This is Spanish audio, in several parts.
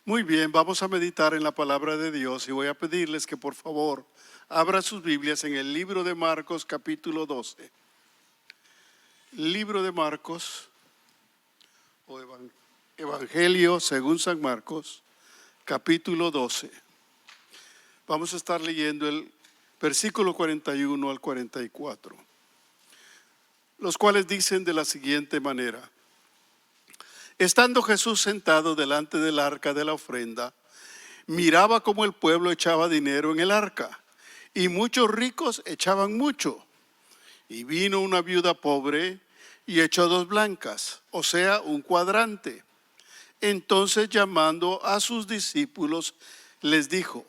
Muy bien, vamos a meditar en la palabra de Dios y voy a pedirles que por favor abran sus Biblias en el libro de Marcos capítulo 12. Libro de Marcos o Evangelio según San Marcos capítulo 12. Vamos a estar leyendo el versículo 41 al 44, los cuales dicen de la siguiente manera: Estando Jesús sentado delante del arca de la ofrenda, miraba cómo el pueblo echaba dinero en el arca, y muchos ricos echaban mucho. Y vino una viuda pobre y echó 2 blancas, o sea, un cuadrante. Entonces, llamando a sus discípulos, les dijo: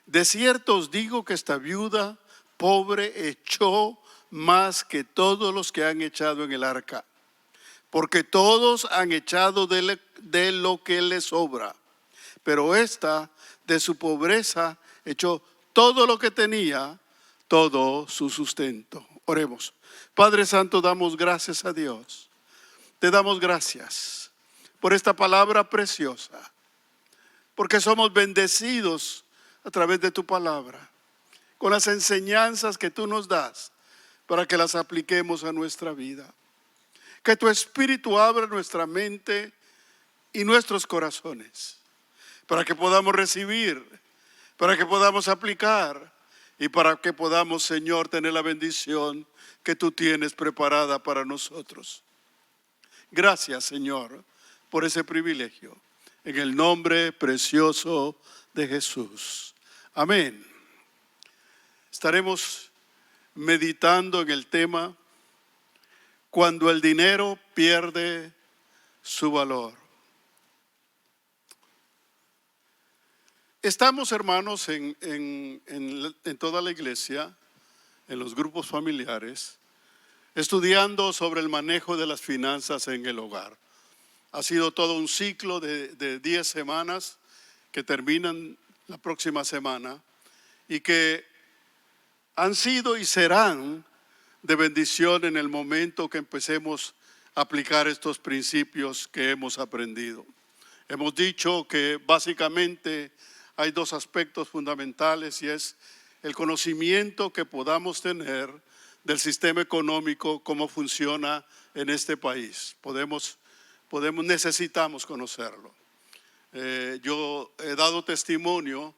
de cierto os digo que esta viuda pobre echó más que todos los que han echado en el arca, porque todos han echado de lo que les sobra, pero esta de su pobreza echó todo lo que tenía, todo su sustento. Oremos. Padre Santo, damos gracias a Dios. Te damos gracias por esta palabra preciosa, porque somos bendecidos a través de tu palabra, con las enseñanzas que tú nos das para que las apliquemos a nuestra vida. Que tu Espíritu abra nuestra mente y nuestros corazones, para que podamos recibir, para que podamos aplicar y para que podamos, Señor, tener la bendición que tú tienes preparada para nosotros. Gracias, Señor, por ese privilegio. En el nombre precioso de Jesús. Amén. Estaremos meditando en el tema cuando el dinero pierde su valor. Estamos, hermanos, en toda la iglesia, en los grupos familiares, estudiando sobre el manejo de las finanzas en el hogar. Ha sido todo un ciclo de 10 semanas que terminan la próxima semana y que han sido y serán de bendición en el momento que empecemos a aplicar estos principios que hemos aprendido. Hemos dicho que básicamente hay 2 aspectos fundamentales, y es el conocimiento que podamos tener del sistema económico, cómo funciona en este país. Necesitamos conocerlo. Yo he dado testimonio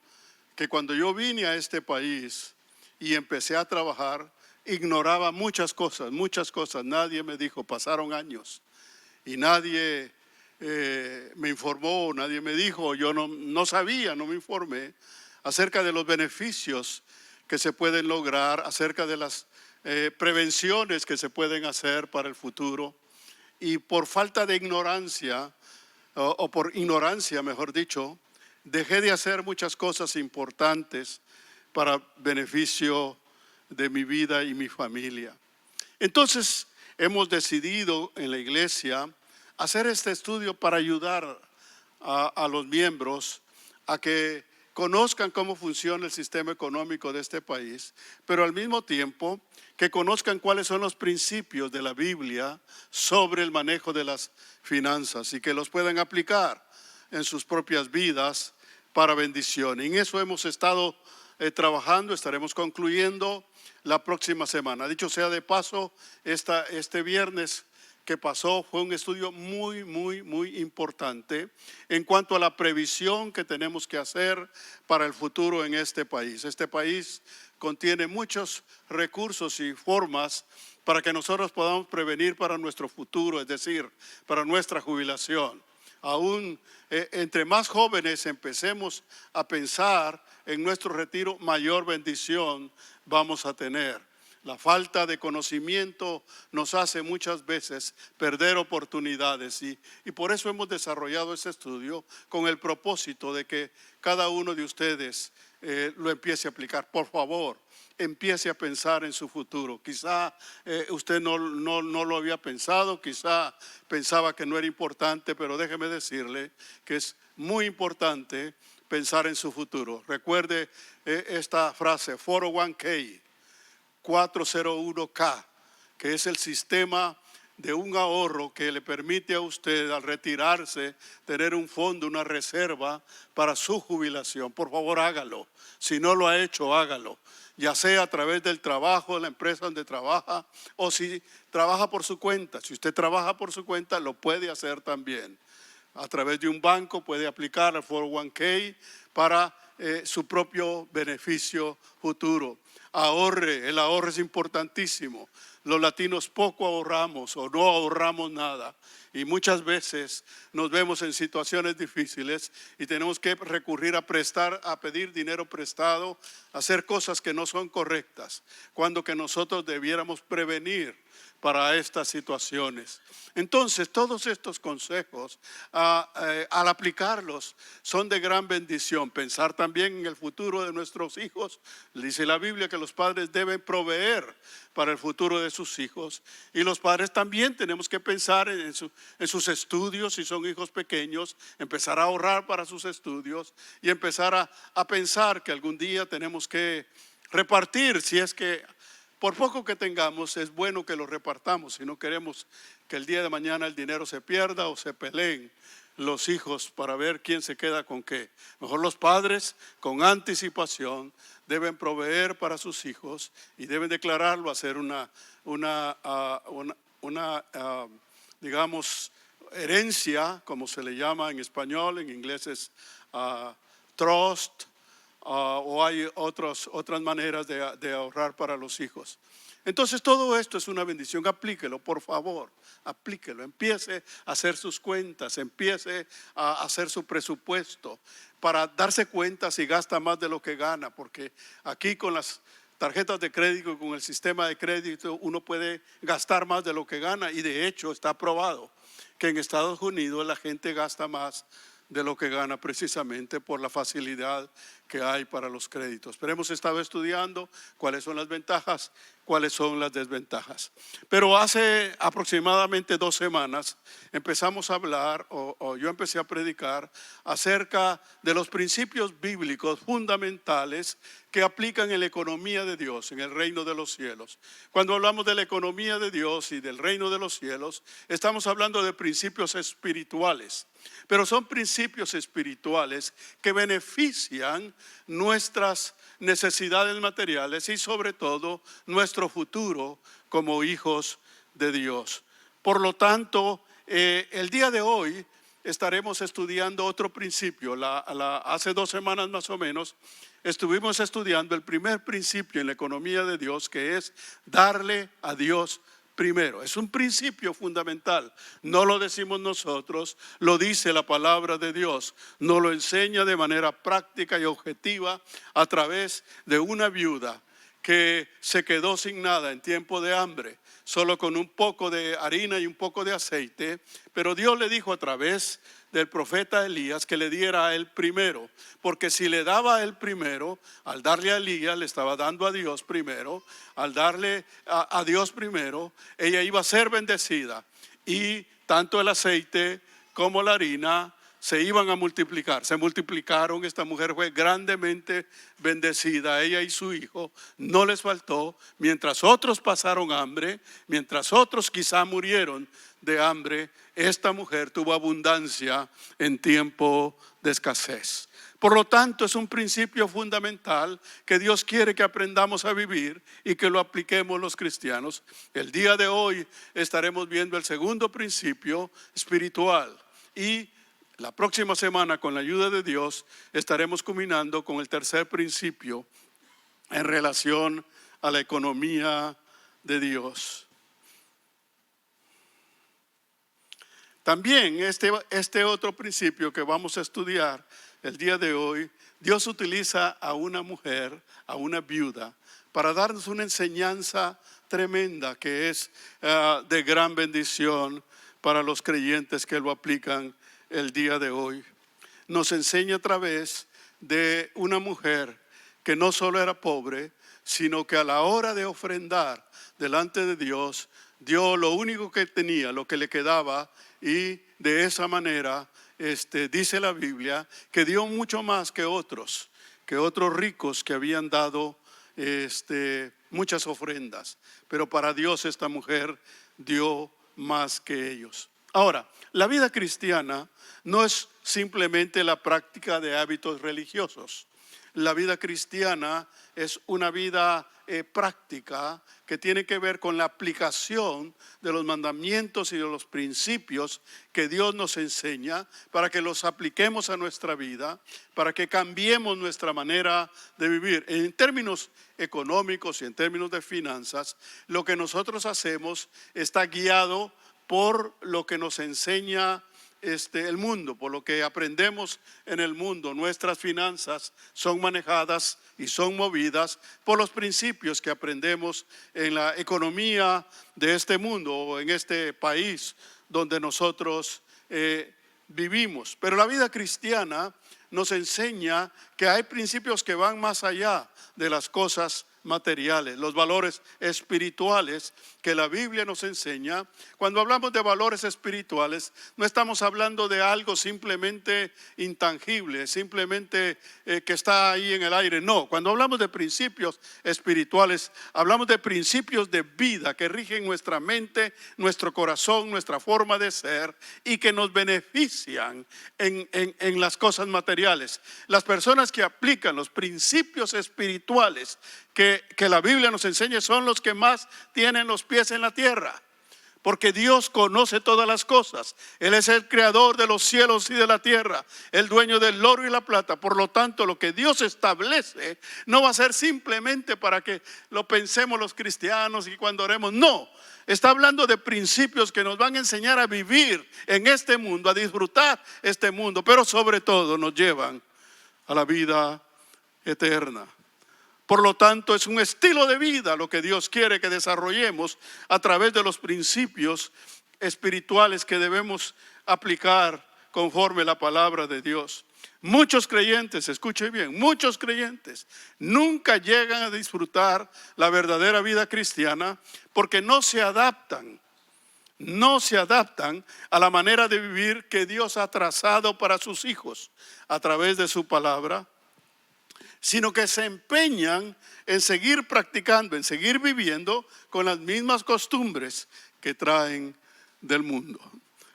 que cuando yo vine a este país y empecé a trabajar, ignoraba muchas cosas. Nadie me dijo, pasaron años y nadie me informó, nadie me dijo, yo no sabía, no me informé acerca de los beneficios que se pueden lograr, acerca de las prevenciones que se pueden hacer para el futuro. Y por falta de ignorancia, o por ignorancia mejor dicho, dejé de hacer muchas cosas importantes para beneficio de mi vida y mi familia. Entonces hemos decidido en la iglesia hacer este estudio para ayudar a los miembros a que conozcan cómo funciona el sistema económico de este país, pero al mismo tiempo que conozcan cuáles son los principios de la Biblia sobre el manejo de las finanzas y que los puedan aplicar en sus propias vidas para bendición. En eso hemos estado trabajando, estaremos concluyendo la próxima semana. Dicho sea de paso, este viernes que pasó fue un estudio muy importante en cuanto a la previsión que tenemos que hacer para el futuro en este país. Este país contiene muchos recursos y formas para que nosotros podamos prevenir para nuestro futuro, es decir, para nuestra jubilación. Aún entre más jóvenes empecemos a pensar en nuestro retiro, mayor bendición vamos a tener. La falta de conocimiento nos hace muchas veces perder oportunidades y por eso hemos desarrollado este estudio con el propósito de que cada uno de ustedes lo empiece a aplicar. Por favor, empiece a pensar en su futuro. Quizá usted no lo había pensado, quizá pensaba que no era importante, pero déjeme decirle que es muy importante pensar en su futuro. Recuerde esta frase, 401k, 401k, que es el sistema de un ahorro que le permite a usted al retirarse tener un fondo, una reserva para su jubilación. Por favor, hágalo. Si no lo ha hecho, hágalo. Ya sea a través del trabajo, de la empresa donde trabaja, o si trabaja por su cuenta. Si usted trabaja por su cuenta, lo puede hacer también. A través de un banco puede aplicar al 401k para su propio beneficio futuro. Ahorre, el ahorro es importantísimo. Los latinos poco ahorramos o no ahorramos nada. Y muchas veces nos vemos en situaciones difíciles y tenemos que recurrir a prestar, a pedir dinero prestado, a hacer cosas que no son correctas, cuando que nosotros debiéramos prevenir para estas situaciones. Entonces, todos estos consejos, al aplicarlos, son de gran bendición. Pensar también en el futuro de nuestros hijos. Dice la Biblia que los padres deben proveer para el futuro de sus hijos. Y los padres también tenemos que pensar en sus estudios, si son hijos pequeños, empezar a ahorrar para sus estudios y empezar a pensar que algún día tenemos que repartir, si es que por poco que tengamos, es bueno que lo repartamos si no queremos que el día de mañana el dinero se pierda o se peleen los hijos para ver quién se queda con qué. Mejor los padres con anticipación deben proveer para sus hijos y deben declararlo, hacer digamos, herencia, como se le llama en español, en inglés es trust. O hay otras maneras de ahorrar para los hijos. Entonces todo esto es una bendición. Aplíquelo, por favor, aplíquelo. Empiece a hacer sus cuentas, empiece a hacer su presupuesto para darse cuenta si gasta más de lo que gana, porque aquí con las tarjetas de crédito, con el sistema de crédito, uno puede gastar más de lo que gana, y de hecho está probado que en Estados Unidos la gente gasta más de lo que gana, precisamente por la facilidad que hay para los créditos. Pero hemos estado estudiando cuáles son las ventajas, cuáles son las desventajas. Pero hace aproximadamente 2 semanas empezamos a hablar, o yo empecé a predicar acerca de los principios bíblicos fundamentales que aplican en la economía de Dios, en el reino de los cielos. Cuando hablamos de la economía de Dios y del reino de los cielos, estamos hablando de principios espirituales. Pero son principios espirituales que benefician nuestras necesidades materiales y sobre todo nuestro futuro como hijos de Dios. Por lo tanto, el día de hoy estaremos estudiando otro principio. Hace 2 semanas más o menos estuvimos estudiando el primer principio en la economía de Dios, que es darle a Dios primero. Es un principio fundamental. No lo decimos nosotros, lo dice la palabra de Dios. Nos lo enseña de manera práctica y objetiva a través de una viuda que se quedó sin nada en tiempo de hambre, solo con un poco de harina y un poco de aceite. Pero Dios le dijo a través del profeta Elías que le diera a él primero, porque si le daba a él primero, al darle a Elías le estaba dando a Dios primero. Al darle a Dios primero, ella iba a ser bendecida, y tanto el aceite como la harina se iban a multiplicar. Se multiplicaron, esta mujer fue grandemente bendecida, ella y su hijo, no les faltó. Mientras otros pasaron hambre, mientras otros quizá murieron de hambre, esta mujer tuvo abundancia en tiempo de escasez. Por lo tanto, es un principio fundamental que Dios quiere que aprendamos a vivir y que lo apliquemos los cristianos. El día de hoy estaremos viendo el segundo principio espiritual, y la próxima semana, con la ayuda de Dios, estaremos culminando con el tercer principio en relación a la economía de Dios. También este otro principio que vamos a estudiar el día de hoy, Dios utiliza a una mujer, a una viuda, para darnos una enseñanza tremenda que es de gran bendición para los creyentes que lo aplican el día de hoy. Nos enseña a través de una mujer que no solo era pobre, sino que a la hora de ofrendar delante de Dios, dio lo único que tenía, lo que le quedaba, y de esa manera dice la Biblia que dio mucho más que otros ricos que habían dado muchas ofrendas. Pero para Dios esta mujer dio más que ellos. Ahora, la vida cristiana no es simplemente la práctica de hábitos religiosos. La vida cristiana es una vida práctica que tiene que ver con la aplicación de los mandamientos y de los principios que Dios nos enseña para que los apliquemos a nuestra vida, para que cambiemos nuestra manera de vivir. En términos económicos y en términos de finanzas, lo que nosotros hacemos está guiado por lo que nos enseña el mundo, por lo que aprendemos en el mundo. Nuestras finanzas son manejadas y son movidas por los principios que aprendemos en la economía de este mundo o en este país donde nosotros vivimos. Pero la vida cristiana nos enseña que hay principios que van más allá de las cosas materiales, los valores espirituales que la Biblia nos enseña. Cuando hablamos de valores espirituales, no estamos hablando de algo simplemente intangible, simplemente que está ahí en el aire. No, cuando hablamos de principios espirituales, hablamos de principios de vida que rigen nuestra mente, nuestro corazón, nuestra forma de ser y que nos benefician en las cosas materiales. Las personas que aplican los principios espirituales que la Biblia nos enseña son los que más tienen los pies en la tierra, porque Dios conoce todas las cosas. Él es el creador de los cielos y de la tierra, el dueño del oro y la plata. Por lo tanto, lo que Dios establece no va a ser simplemente para que lo pensemos los cristianos y cuando oremos. No, está hablando de principios que nos van a enseñar a vivir en este mundo, a disfrutar este mundo, pero sobre todo nos llevan a la vida eterna. Por lo tanto, es un estilo de vida lo que Dios quiere que desarrollemos a través de los principios espirituales que debemos aplicar conforme a la palabra de Dios. Muchos creyentes, escuche bien, muchos creyentes nunca llegan a disfrutar la verdadera vida cristiana porque no se adaptan a la manera de vivir que Dios ha trazado para sus hijos a través de su palabra, sino que se empeñan en seguir practicando, en seguir viviendo con las mismas costumbres que traen del mundo.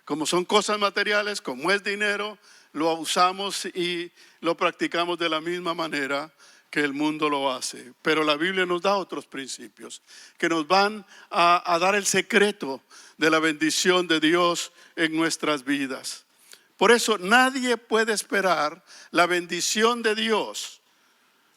Como son cosas materiales, como es dinero, lo usamos y lo practicamos de la misma manera que el mundo lo hace. Pero la Biblia nos da otros principios que nos van a dar el secreto de la bendición de Dios en nuestras vidas. Por eso nadie puede esperar la bendición de Dios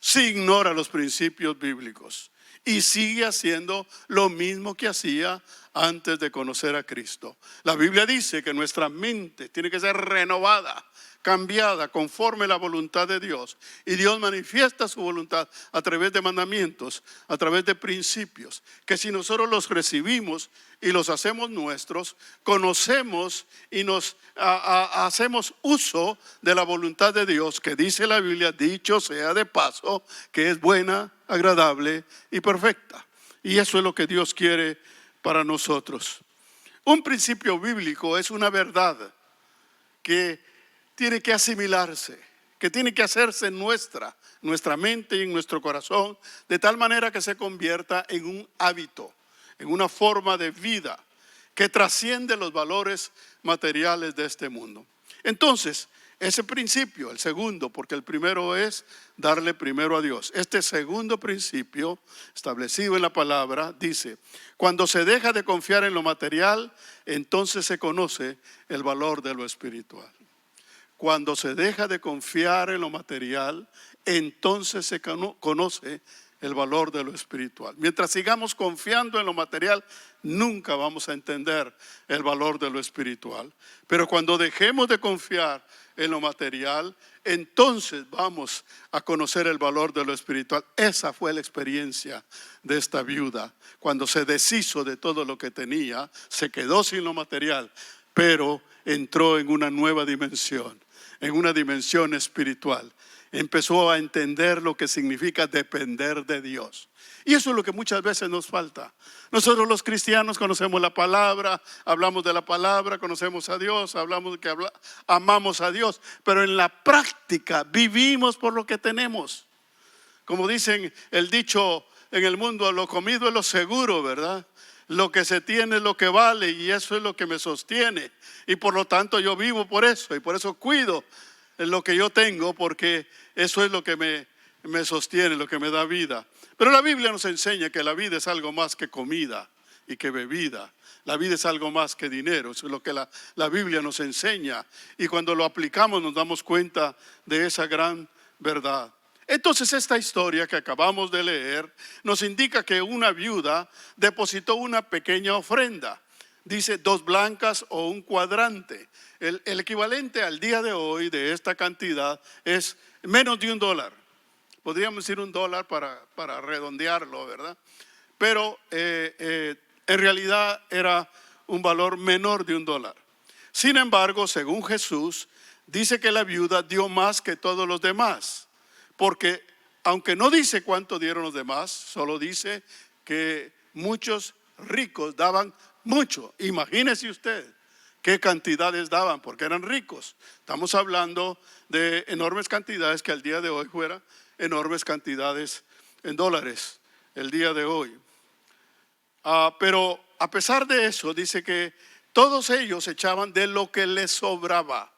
si ignora los principios bíblicos y sigue haciendo lo mismo que hacía antes de conocer a Cristo. La Biblia dice que nuestra mente tiene que ser renovada, cambiada conforme a la voluntad de Dios. Y Dios manifiesta su voluntad a través de mandamientos, a través de principios, que si nosotros los recibimos y los hacemos nuestros, conocemos y nos hacemos uso de la voluntad de Dios, que dice la Biblia, dicho sea de paso, que es buena, agradable y perfecta. Y eso es lo que Dios quiere para nosotros. Un principio bíblico es una verdad que tiene que asimilarse, que tiene que hacerse nuestra mente y en nuestro corazón, de tal manera que se convierta en un hábito, en una forma de vida que trasciende los valores materiales de este mundo. Entonces, ese principio, el segundo, porque el primero es darle primero a Dios. Este segundo principio, establecido en la palabra, dice: cuando se deja de confiar en lo material, entonces se conoce el valor de lo espiritual. Cuando se deja de confiar en lo material, entonces se conoce el valor de lo espiritual. Mientras sigamos confiando en lo material, nunca vamos a entender el valor de lo espiritual. Pero cuando dejemos de confiar en lo material, entonces vamos a conocer el valor de lo espiritual. Esa fue la experiencia de esta viuda. Cuando se deshizo de todo lo que tenía, se quedó sin lo material, pero entró en una nueva dimensión, en una dimensión espiritual. Empezó a entender lo que significa depender de Dios. Y eso es lo que muchas veces nos falta. Nosotros los cristianos conocemos la palabra, hablamos de la palabra, conocemos a Dios, amamos a Dios, pero en la práctica vivimos por lo que tenemos. Como dicen el dicho en el mundo, lo comido es lo seguro, ¿verdad? Lo que se tiene es lo que vale y eso es lo que me sostiene. Y por lo tanto yo vivo por eso y por eso cuido lo que yo tengo, porque eso es lo que me sostiene, lo que me da vida. Pero la Biblia nos enseña que la vida es algo más que comida y que bebida. La vida es algo más que dinero. Eso es lo que la Biblia nos enseña. Y cuando lo aplicamos nos damos cuenta de esa gran verdad. Entonces esta historia que acabamos de leer nos indica que una viuda depositó una pequeña ofrenda. Dice 2 blancas o un cuadrante. El equivalente al día de hoy de esta cantidad es menos de $1. Podríamos decir $1 para redondearlo, ¿verdad? Pero en realidad era un valor menor de $1. Sin embargo, según Jesús, dice que la viuda dio más que todos los demás. Porque aunque no dice cuánto dieron los demás, solo dice que muchos ricos daban mucho. Imagínese usted qué cantidades daban, porque eran ricos. Estamos hablando de enormes cantidades que al día de hoy fueran enormes cantidades en dólares, el día de hoy. Pero a pesar de eso, dice que todos ellos echaban de lo que les sobraba,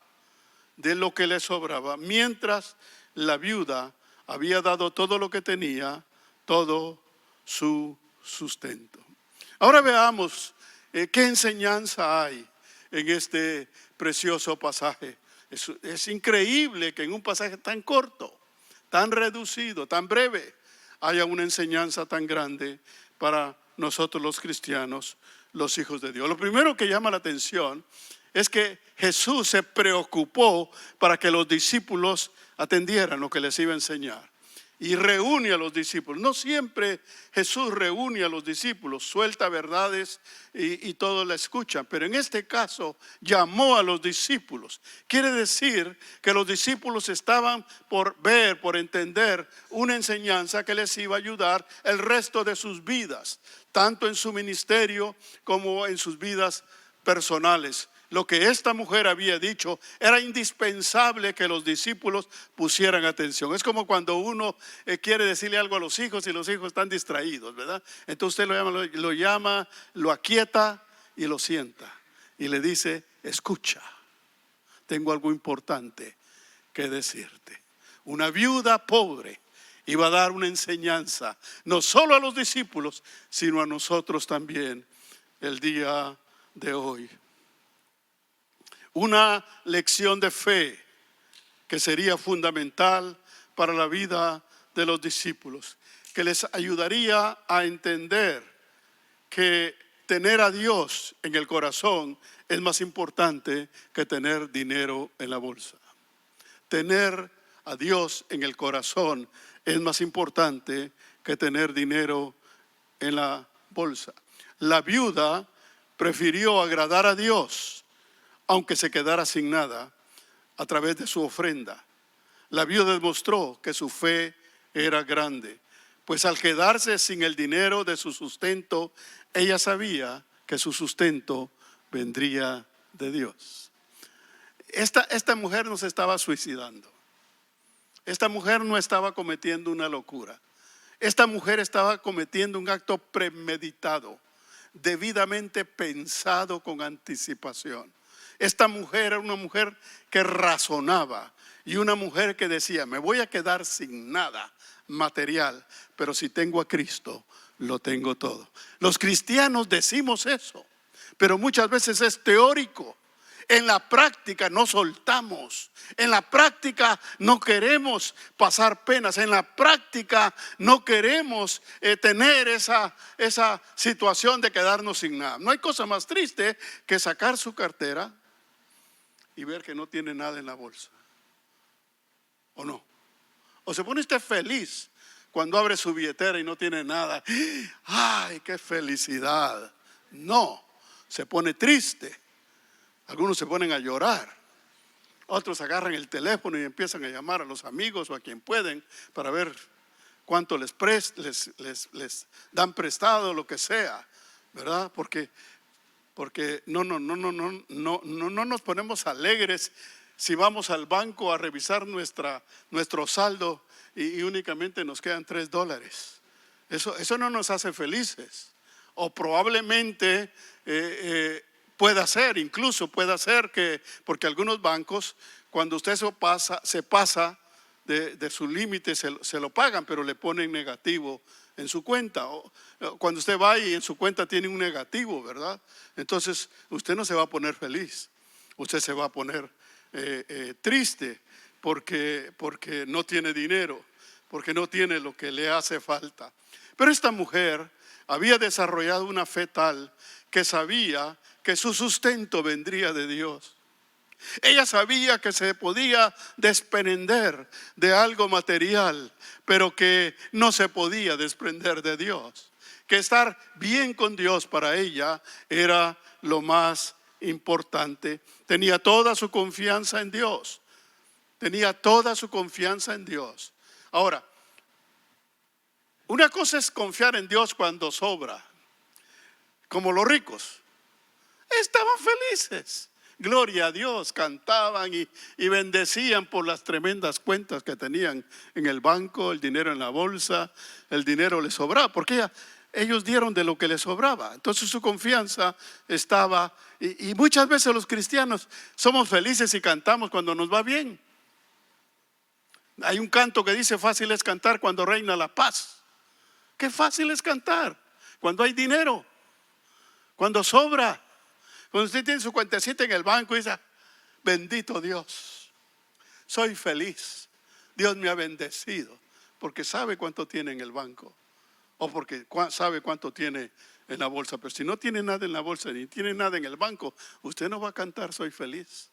mientras la viuda había dado todo lo que tenía, todo su sustento. Ahora veamos qué enseñanza hay en este precioso pasaje. Es increíble que en un pasaje tan corto, tan reducido, tan breve, haya una enseñanza tan grande para nosotros los cristianos, los hijos de Dios. Lo primero que llama la atención es que Jesús se preocupó para que los discípulos atendieran lo que les iba a enseñar. Y reúne a los discípulos. No siempre Jesús reúne a los discípulos, suelta verdades y todos la escuchan. Pero en este caso llamó a los discípulos. Quiere decir que los discípulos estaban por ver, por entender una enseñanza que les iba a ayudar el resto de sus vidas, tanto en su ministerio como en sus vidas personales. Lo que esta mujer había dicho era indispensable que los discípulos pusieran atención. Es como cuando uno quiere decirle algo a los hijos y los hijos están distraídos, ¿verdad? Entonces usted lo llama, lo aquieta y lo sienta. Y le dice, escucha, tengo algo importante que decirte. Una viuda pobre iba a dar una enseñanza, no solo a los discípulos, sino a nosotros también el día de hoy. Una lección de fe que sería fundamental para la vida de los discípulos, que les ayudaría a entender que tener a Dios en el corazón es más importante que tener dinero en la bolsa. Tener a Dios en el corazón es más importante que tener dinero en la bolsa. La viuda prefirió agradar a Dios, aunque se quedara sin nada, a través de su ofrenda. La viuda demostró que su fe era grande, pues al quedarse sin el dinero de su sustento, ella sabía que su sustento vendría de Dios. Esta mujer no se estaba suicidando. Esta mujer no estaba cometiendo una locura. Esta mujer estaba cometiendo un acto premeditado, debidamente pensado con anticipación. Esta mujer era una mujer que razonaba y una mujer que decía, me voy a quedar sin nada material, pero si tengo a Cristo, lo tengo todo. Los cristianos decimos eso, pero muchas veces es teórico. En la práctica no soltamos, en la práctica no queremos pasar penas, en la práctica no queremos tener esa situación de quedarnos sin nada. No hay cosa más triste que sacar su cartera y ver que no tiene nada en la bolsa. ¿O no? ¿O se pone usted feliz cuando abre su billetera y no tiene nada? ¡Ay, qué felicidad! No, se pone triste. Algunos se ponen a llorar. Otros agarran el teléfono y empiezan a llamar a los amigos o a quien pueden para ver cuánto les dan prestado, lo que sea, ¿verdad? Porque no nos ponemos alegres si vamos al banco a revisar nuestro saldo y únicamente nos quedan $3. Eso no nos hace felices. o probablemente pueda ser, incluso pueda ser que, porque algunos bancos, cuando usted se pasa de su límite, se lo pagan, pero le ponen negativo en su cuenta. O cuando usted va y en su cuenta tiene un negativo, ¿verdad? Entonces usted no se va a poner feliz, usted se va a poner triste porque no tiene dinero, porque no tiene lo que le hace falta. Pero esta mujer había desarrollado una fe tal que sabía que su sustento vendría de Dios. Ella sabía que se podía desprender de algo material, pero que no se podía desprender de Dios. Que estar bien con Dios para ella era lo más importante. Tenía toda su confianza en Dios. Tenía toda su confianza en Dios. Ahora, una cosa es confiar en Dios cuando sobra, como los ricos. Estaban felices. Gloria a Dios, cantaban y bendecían por las tremendas cuentas que tenían en el banco, el dinero en la bolsa, el dinero les sobraba, porque ellos dieron de lo que les sobraba. Entonces su confianza estaba, y muchas veces los cristianos somos felices y cantamos cuando nos va bien. Hay un canto que dice: fácil es cantar cuando reina la paz. Qué fácil es cantar cuando hay dinero, cuando sobra. Cuando usted tiene su cuentecita en el banco y dice: bendito Dios, soy feliz, Dios me ha bendecido, porque sabe cuánto tiene en el banco, o porque sabe cuánto tiene en la bolsa. Pero si no tiene nada en la bolsa ni tiene nada en el banco, usted no va a cantar soy feliz.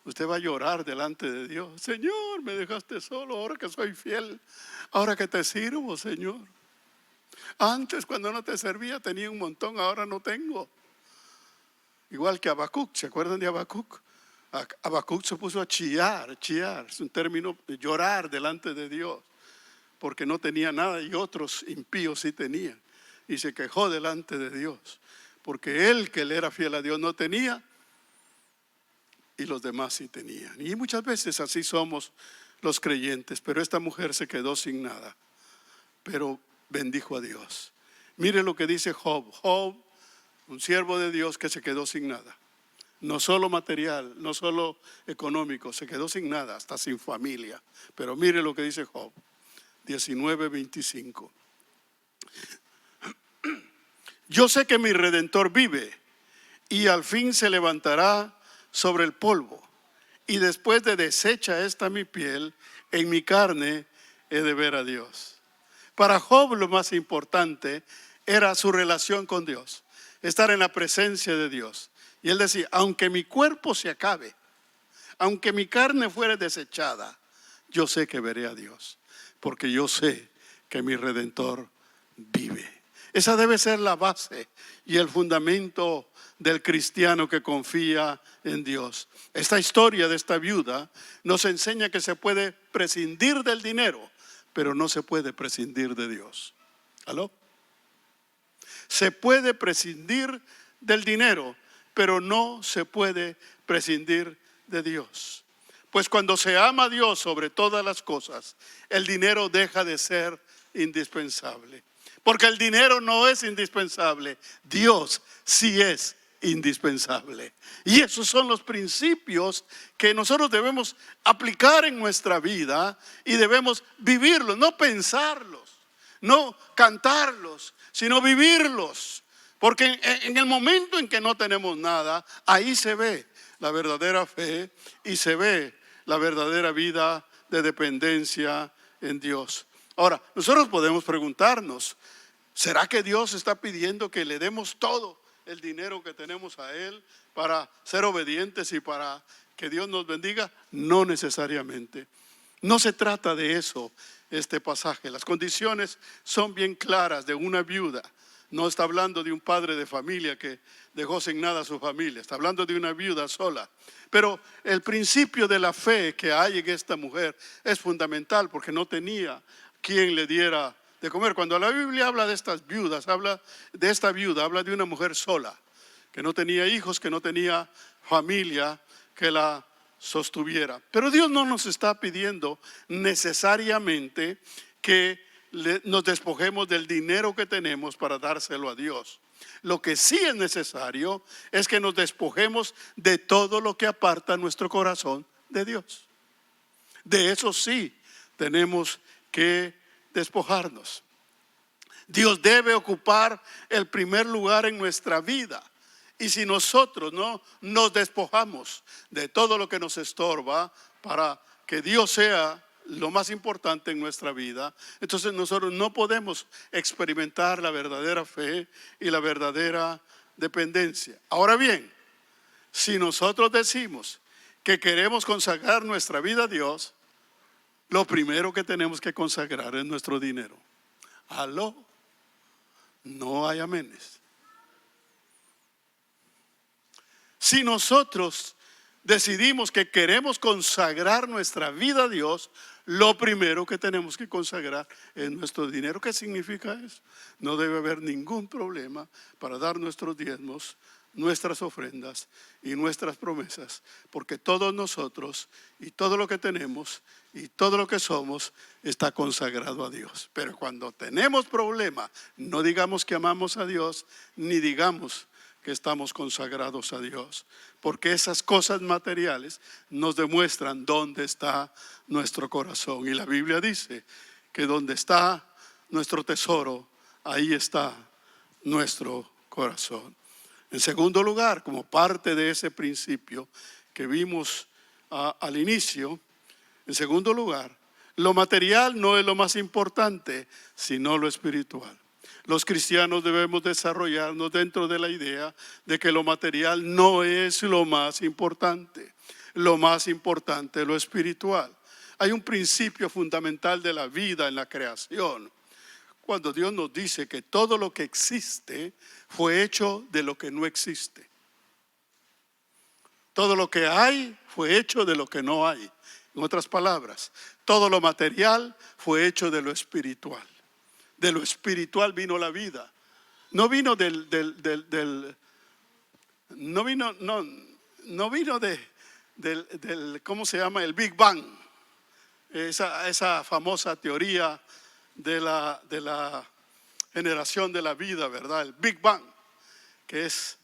Usted va a llorar delante de Dios: Señor, me dejaste solo, ahora que soy fiel, ahora que te sirvo, Señor. Antes, cuando no te servía, tenía un montón, ahora no tengo. Igual que Habacuc, ¿se acuerdan de Habacuc? Habacuc se puso a chillar, es un término de llorar delante de Dios, porque no tenía nada y otros impíos sí tenían. Y se quejó delante de Dios, porque él, que le era fiel a Dios, no tenía y los demás sí tenían. Y muchas veces así somos los creyentes, pero esta mujer se quedó sin nada, pero bendijo a Dios. Mire lo que dice Job. Job, un siervo de Dios que se quedó sin nada, no solo material, no solo económico, se quedó sin nada, hasta sin familia. Pero mire lo que dice Job 19:25. Yo sé que mi Redentor vive y al fin se levantará sobre el polvo, y después de deshecha esta mi piel, en mi carne he de ver a Dios. Para Job lo más importante era su relación con Dios, estar en la presencia de Dios. Y él decía: aunque mi cuerpo se acabe, aunque mi carne fuere desechada, yo sé que veré a Dios, porque yo sé que mi Redentor vive. Esa debe ser la base y el fundamento del cristiano que confía en Dios. Esta historia de esta viuda nos enseña que se puede prescindir del dinero, pero no se puede prescindir de Dios. ¿Aló? Se puede prescindir del dinero, pero no se puede prescindir de Dios. Pues cuando se ama a Dios sobre todas las cosas, el dinero deja de ser indispensable. Porque el dinero no es indispensable, Dios sí es indispensable. Y esos son los principios que nosotros debemos aplicar en nuestra vida y debemos vivirlos, no pensarlos, no cantarlos, sino vivirlos. Porque en el momento en que no tenemos nada, ahí se ve la verdadera fe y se ve la verdadera vida de dependencia en Dios. Ahora, nosotros podemos preguntarnos: ¿será que Dios está pidiendo que le demos todo el dinero que tenemos a Él para ser obedientes y para que Dios nos bendiga? No necesariamente. No se trata de eso este pasaje. Las condiciones son bien claras de una viuda. No está hablando de un padre de familia que dejó sin nada a su familia. Está hablando de una viuda sola. Pero el principio de la fe que hay en esta mujer es fundamental, porque no tenía quien le diera de comer. Cuando la Biblia habla de estas viudas, habla de esta viuda, habla de una mujer sola, que no tenía hijos, que no tenía familia que la sostuviera. Pero Dios no nos está pidiendo necesariamente que nos despojemos del dinero que tenemos para dárselo a Dios. Lo que sí es necesario es que nos despojemos de todo lo que aparta nuestro corazón de Dios. De eso sí tenemos que despojarnos. Dios debe ocupar el primer lugar en nuestra vida. Y si nosotros no nos despojamos de todo lo que nos estorba para que Dios sea lo más importante en nuestra vida, entonces nosotros no podemos experimentar la verdadera fe y la verdadera dependencia. Ahora bien, si nosotros decimos que queremos consagrar nuestra vida a Dios, lo primero que tenemos que consagrar es nuestro dinero. ¿Aló? No hay amenes. Si nosotros decidimos que queremos consagrar nuestra vida a Dios, lo primero que tenemos que consagrar es nuestro dinero. ¿Qué significa eso? No debe haber ningún problema para dar nuestros diezmos, nuestras ofrendas y nuestras promesas, porque todos nosotros y todo lo que tenemos y todo lo que somos está consagrado a Dios. Pero cuando tenemos problema, no digamos que amamos a Dios, ni digamos que estamos consagrados a Dios, porque esas cosas materiales nos demuestran dónde está nuestro corazón. Y la Biblia dice que donde está nuestro tesoro, ahí está nuestro corazón. En segundo lugar, como parte de ese principio que vimos al inicio, en segundo lugar, lo material no es lo más importante, sino lo espiritual. Los cristianos debemos desarrollarnos dentro de la idea de que lo material no es lo más importante. Lo más importante es lo espiritual. Hay un principio fundamental de la vida en la creación. Cuando Dios nos dice que todo lo que existe fue hecho de lo que no existe. Todo lo que hay fue hecho de lo que no hay. En otras palabras, todo lo material fue hecho de lo espiritual. De lo espiritual vino la vida. No vino ¿cómo se llama? El Big Bang. Esa famosa teoría de la generación de la vida, ¿verdad? El Big Bang, que es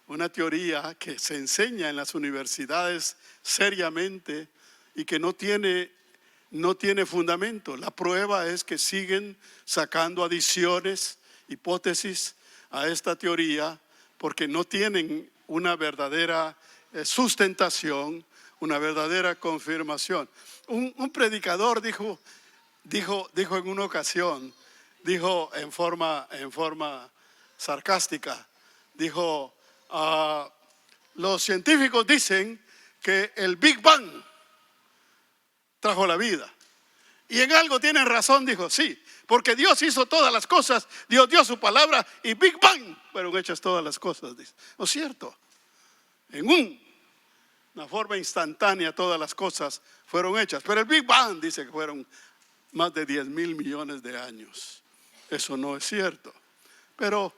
una teoría que se enseña en las universidades seriamente y que no tiene fundamento. La prueba es que siguen sacando adiciones, hipótesis a esta teoría porque no tienen una verdadera sustentación, una verdadera confirmación. Un predicador dijo en una ocasión, dijo en forma sarcástica, dijo: los científicos dicen que el Big Bang trajo la vida. Y en algo tienen razón, dijo, sí, porque Dios hizo todas las cosas, Dios dio su palabra y Big Bang fueron hechas todas las cosas, dice. ¿No es cierto? En una forma instantánea todas las cosas fueron hechas, pero el Big Bang dice que fueron más de 10,000 millones de años. Eso no es cierto. Pero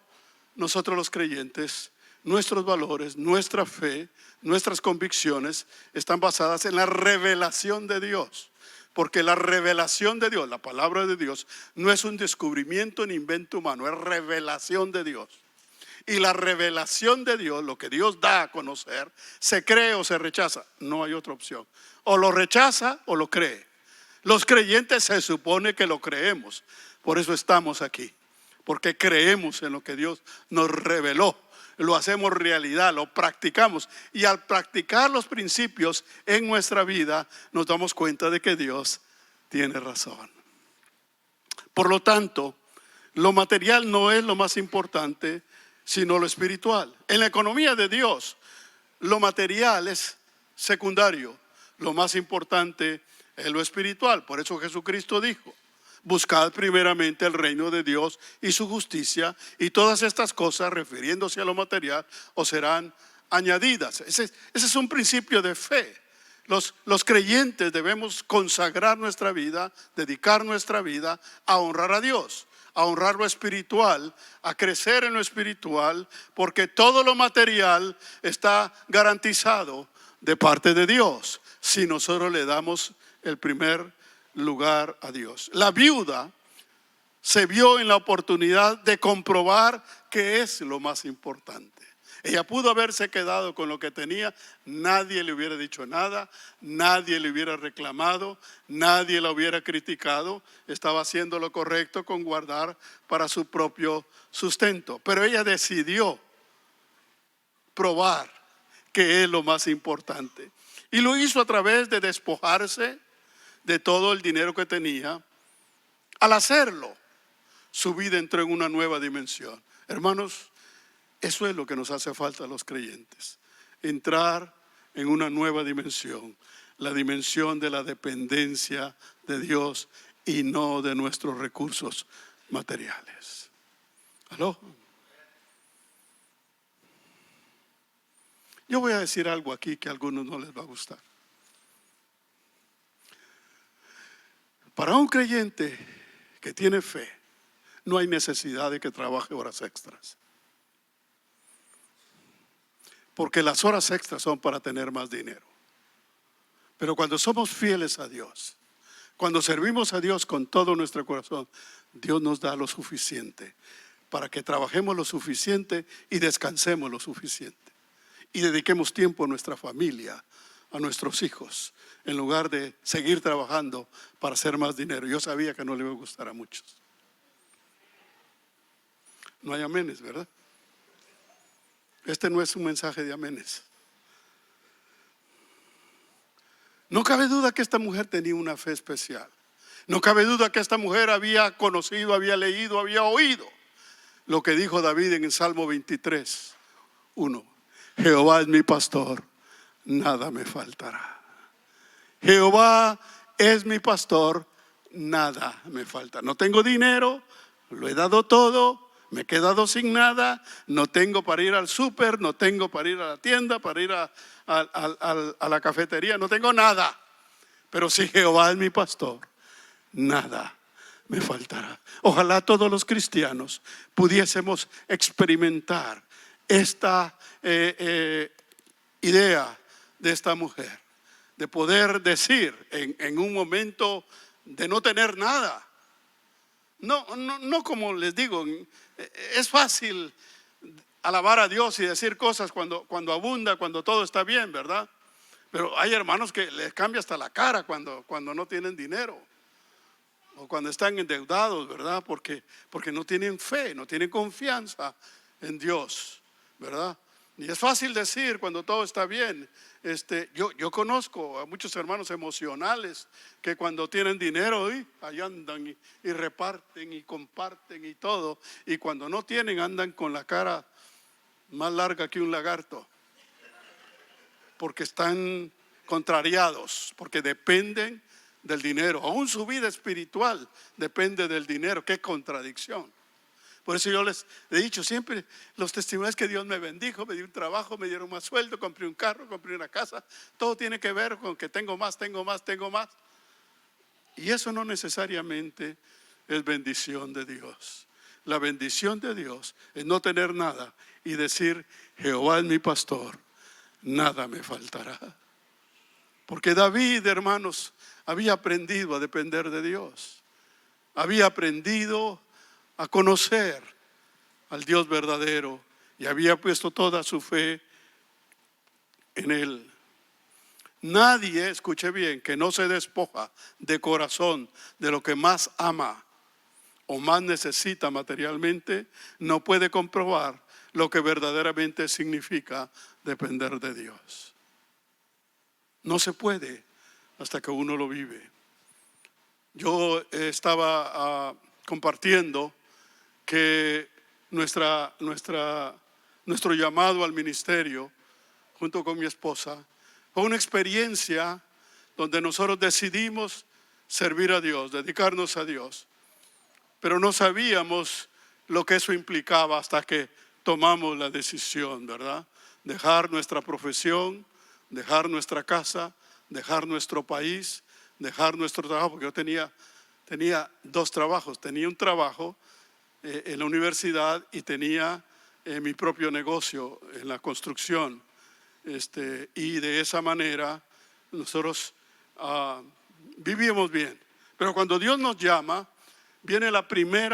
nosotros los creyentes, nuestros valores, nuestra fe, nuestras convicciones están basadas en la revelación de Dios. Porque la revelación de Dios, la palabra de Dios, no es un descubrimiento ni invento humano, es revelación de Dios. Y la revelación de Dios, lo que Dios da a conocer, se cree o se rechaza. No hay otra opción. O lo rechaza o lo cree. Los creyentes se supone que lo creemos. Por eso estamos aquí. Porque creemos en lo que Dios nos reveló. Lo hacemos realidad, lo practicamos. Y al practicar los principios en nuestra vida, nos damos cuenta de que Dios tiene razón. Por lo tanto, lo material no es lo más importante, sino lo espiritual. En la economía de Dios, lo material es secundario. Lo más importante es lo espiritual. Por eso Jesucristo dijo: buscad primeramente el reino de Dios y su justicia, y todas estas cosas, refiriéndose a lo material, os serán añadidas. Ese es un principio de fe. Los creyentes debemos consagrar nuestra vida, dedicar nuestra vida a honrar a Dios, a honrar lo espiritual, a crecer en lo espiritual, porque todo lo material está garantizado de parte de Dios si nosotros le damos el primer lugar a Dios. La viuda se vio en la oportunidad de comprobar qué es lo más importante. Ella pudo haberse quedado con lo que tenía, nadie le hubiera dicho nada, nadie le hubiera reclamado, nadie la hubiera criticado, estaba haciendo lo correcto con guardar para su propio sustento. Pero ella decidió probar qué es lo más importante. Y lo hizo a través de despojarse de todo el dinero que tenía. Al hacerlo, su vida entró en una nueva dimensión. Hermanos, eso es lo que nos hace falta a los creyentes. Entrar en una nueva dimensión. La dimensión de la dependencia de Dios y no de nuestros recursos materiales. ¿Aló? Yo voy a decir algo aquí que a algunos no les va a gustar. Para un creyente que tiene fe, no hay necesidad de que trabaje horas extras. Porque las horas extras son para tener más dinero. Pero cuando somos fieles a Dios, cuando servimos a Dios con todo nuestro corazón, Dios nos da lo suficiente para que trabajemos lo suficiente y descansemos lo suficiente. Y dediquemos tiempo a nuestra familia, a nuestros hijos, en lugar de seguir trabajando para hacer más dinero. Yo sabía que no le iba a gustar a muchos. No hay amenes, ¿verdad? Este no es un mensaje de amenes. No cabe duda que esta mujer tenía una fe especial. No cabe duda que esta mujer había conocido, había leído, había oído lo que dijo David en el Salmo 23, 1. Jehová es mi pastor, nada me faltará. Jehová es mi pastor, nada me falta. No tengo dinero, lo he dado todo. Me he quedado sin nada, no tengo para ir al súper, no tengo para ir a la tienda, para ir a la cafetería, no tengo nada. Pero si Jehová es mi pastor, nada me faltará. Ojalá todos los cristianos pudiésemos experimentar esta idea de esta mujer, de poder decir en un momento de no tener nada. No como les digo, es fácil alabar a Dios y decir cosas cuando abunda, cuando todo está bien, ¿verdad? Pero hay hermanos que les cambia hasta la cara cuando no tienen dinero o cuando están endeudados, ¿verdad? Porque no tienen fe, no tienen confianza en Dios, ¿verdad? Y es fácil decir cuando todo está bien. Yo conozco a muchos hermanos emocionales que cuando tienen dinero, ahí andan y reparten y comparten y todo. Y cuando no tienen, andan con la cara más larga que un lagarto. Porque están contrariados, porque dependen del dinero. Aún su vida espiritual depende del dinero. ¡Qué contradicción! Por eso yo les he dicho siempre los testimonios que Dios me bendijo, me dio un trabajo, me dieron más sueldo, compré un carro, compré una casa. Todo tiene que ver con que tengo más. Y eso no necesariamente es bendición de Dios. La bendición de Dios es no tener nada y decir, Jehová es mi pastor, nada me faltará. Porque David, hermanos, había aprendido a depender de Dios. Había aprendido a conocer al Dios verdadero y había puesto toda su fe en Él. Nadie, escuche bien, que no se despoja de corazón de lo que más ama o más necesita materialmente, no puede comprobar lo que verdaderamente significa depender de Dios. No se puede hasta que uno lo vive. Yo estaba compartiendo que nuestro llamado al ministerio, junto con mi esposa, fue una experiencia donde nosotros decidimos servir a Dios, dedicarnos a Dios. Pero no sabíamos lo que eso implicaba hasta que tomamos la decisión, ¿verdad? Dejar nuestra profesión, dejar nuestra casa, dejar nuestro país, dejar nuestro trabajo, porque yo tenía dos trabajos. Tenía un trabajo en la universidad y tenía mi propio negocio en la construcción. Y de esa manera nosotros vivíamos bien. Pero cuando Dios nos llama, viene el primer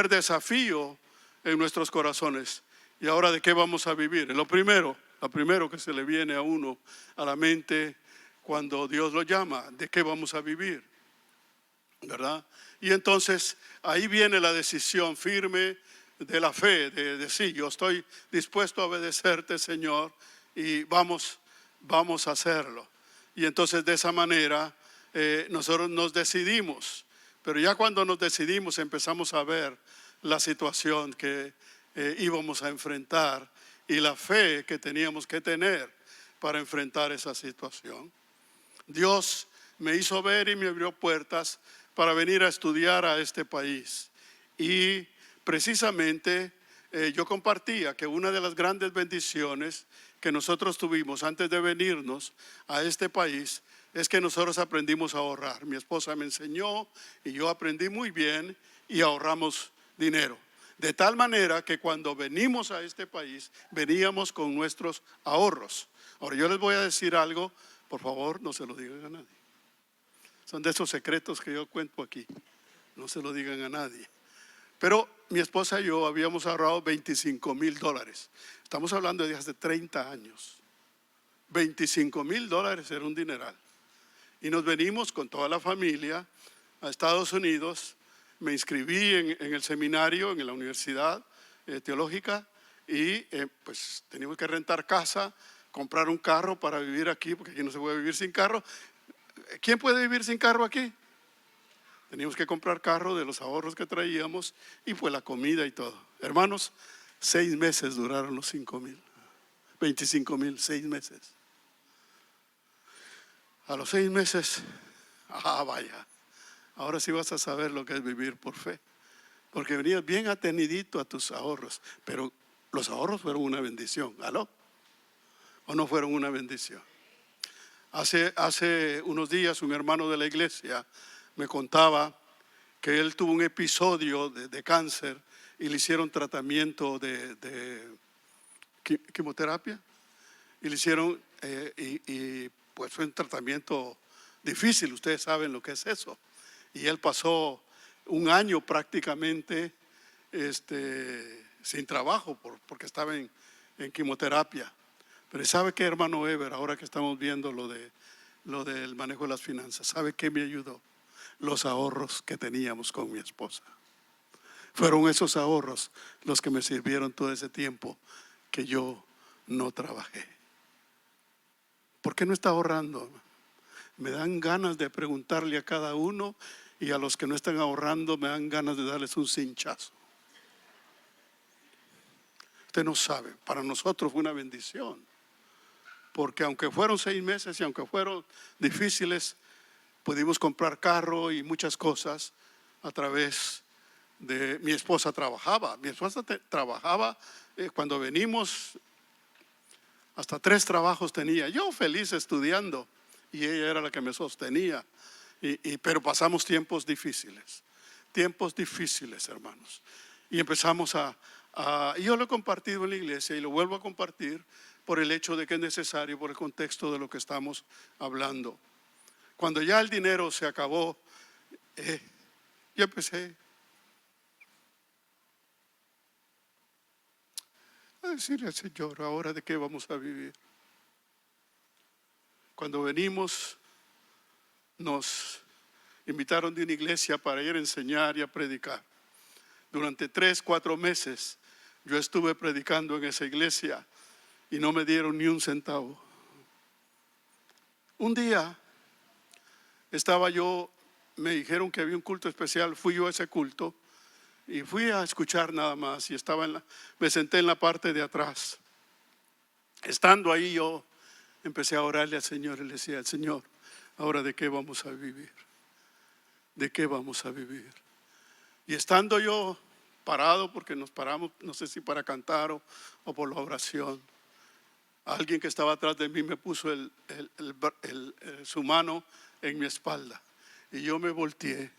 desafío en nuestros corazones. ¿Y ahora de qué vamos a vivir? Lo primero que se le viene a uno a la mente cuando Dios lo llama, ¿de qué vamos a vivir? ¿Verdad? Y entonces ahí viene la decisión firme de la fe, de decir, yo estoy dispuesto a obedecerte, Señor, y vamos a hacerlo. Y entonces de esa manera nosotros nos decidimos, pero ya cuando nos decidimos empezamos a ver la situación que íbamos a enfrentar y la fe que teníamos que tener para enfrentar esa situación. Dios me hizo ver y me abrió puertas para venir a estudiar a este país. Y precisamente yo compartía que una de las grandes bendiciones que nosotros tuvimos antes de venirnos a este país es que nosotros aprendimos a ahorrar. Mi esposa me enseñó y yo aprendí muy bien y ahorramos dinero. De tal manera que cuando venimos a este país, veníamos con nuestros ahorros. Ahora yo les voy a decir algo, por favor, no se lo digan a nadie. Son de esos secretos que yo cuento aquí. No se lo digan a nadie. Pero mi esposa y yo habíamos ahorrado $25,000. Estamos hablando de hace 30 años. $25,000 era un dineral. Y nos venimos con toda la familia a Estados Unidos. Me inscribí en el seminario, en la universidad teológica. Y pues teníamos que rentar casa, comprar un carro para vivir aquí, porque aquí no se puede vivir sin carro. ¿Quién puede vivir sin carro aquí? Teníamos que comprar carro de los ahorros que traíamos y pues la comida y todo. Hermanos, 6 meses duraron los 5,000, 25,000, 6 meses. A los 6 meses, vaya, ahora sí vas a saber lo que es vivir por fe. Porque venías bien atenidito a tus ahorros, pero los ahorros fueron una bendición. ¿Aló? ¿O no fueron una bendición? Hace unos días un hermano de la iglesia me contaba que él tuvo un episodio de cáncer y le hicieron tratamiento de quimioterapia. Y le hicieron, y pues fue un tratamiento difícil, ustedes saben lo que es eso. Y él pasó un año prácticamente sin trabajo porque estaba en quimioterapia. Pero ¿sabe qué, hermano Ever? Ahora que estamos viendo lo del manejo de las finanzas, ¿sabe qué me ayudó? Los ahorros que teníamos con mi esposa. Fueron esos ahorros los que me sirvieron todo ese tiempo que yo no trabajé. ¿Por qué no está ahorrando? Me dan ganas de preguntarle a cada uno, y a los que no están ahorrando me dan ganas de darles un cinchazo. Usted no sabe, para nosotros fue una bendición. Porque aunque fueron 6 meses y aunque fueron difíciles, pudimos comprar carro y muchas cosas a través de mi esposa. Mi esposa trabajaba cuando venimos, hasta 3 trabajos tenía. Yo feliz estudiando y ella era la que me sostenía. Pero pasamos tiempos difíciles, hermanos. Y empezamos yo lo he compartido en la iglesia y lo vuelvo a compartir por el hecho de que es necesario, por el contexto de lo que estamos hablando. Cuando ya el dinero se acabó, yo empecé a decirle al Señor, ¿ahora de qué vamos a vivir? Cuando venimos, nos invitaron de una iglesia para ir a enseñar y a predicar. Durante 3, 4 meses yo estuve predicando en esa iglesia y no me dieron ni un centavo. Un día me dijeron que había un culto especial, fui yo a ese culto y fui a escuchar nada más y me senté en la parte de atrás. Estando ahí yo empecé a orarle al Señor y le decía al Señor, ¿ahora de qué vamos a vivir? ¿De qué vamos a vivir? Y estando yo parado, porque nos paramos, no sé si para cantar o por la oración, alguien que estaba atrás de mí me puso su mano en mi espalda y yo me volteé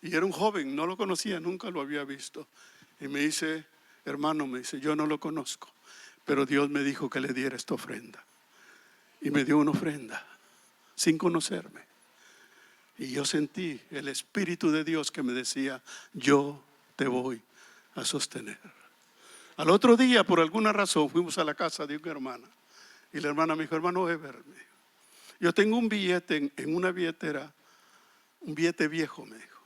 y era un joven, no lo conocía, nunca lo había visto, y me dice, hermano, yo no lo conozco, pero Dios me dijo que le diera esta ofrenda, y me dio una ofrenda sin conocerme. Y yo sentí el Espíritu de Dios que me decía: yo te voy a sostener. Al otro día, por alguna razón, fuimos a la casa de una hermana. Y la hermana me dijo: hermano Eber, yo tengo un billete en una billetera, un billete viejo, me dijo,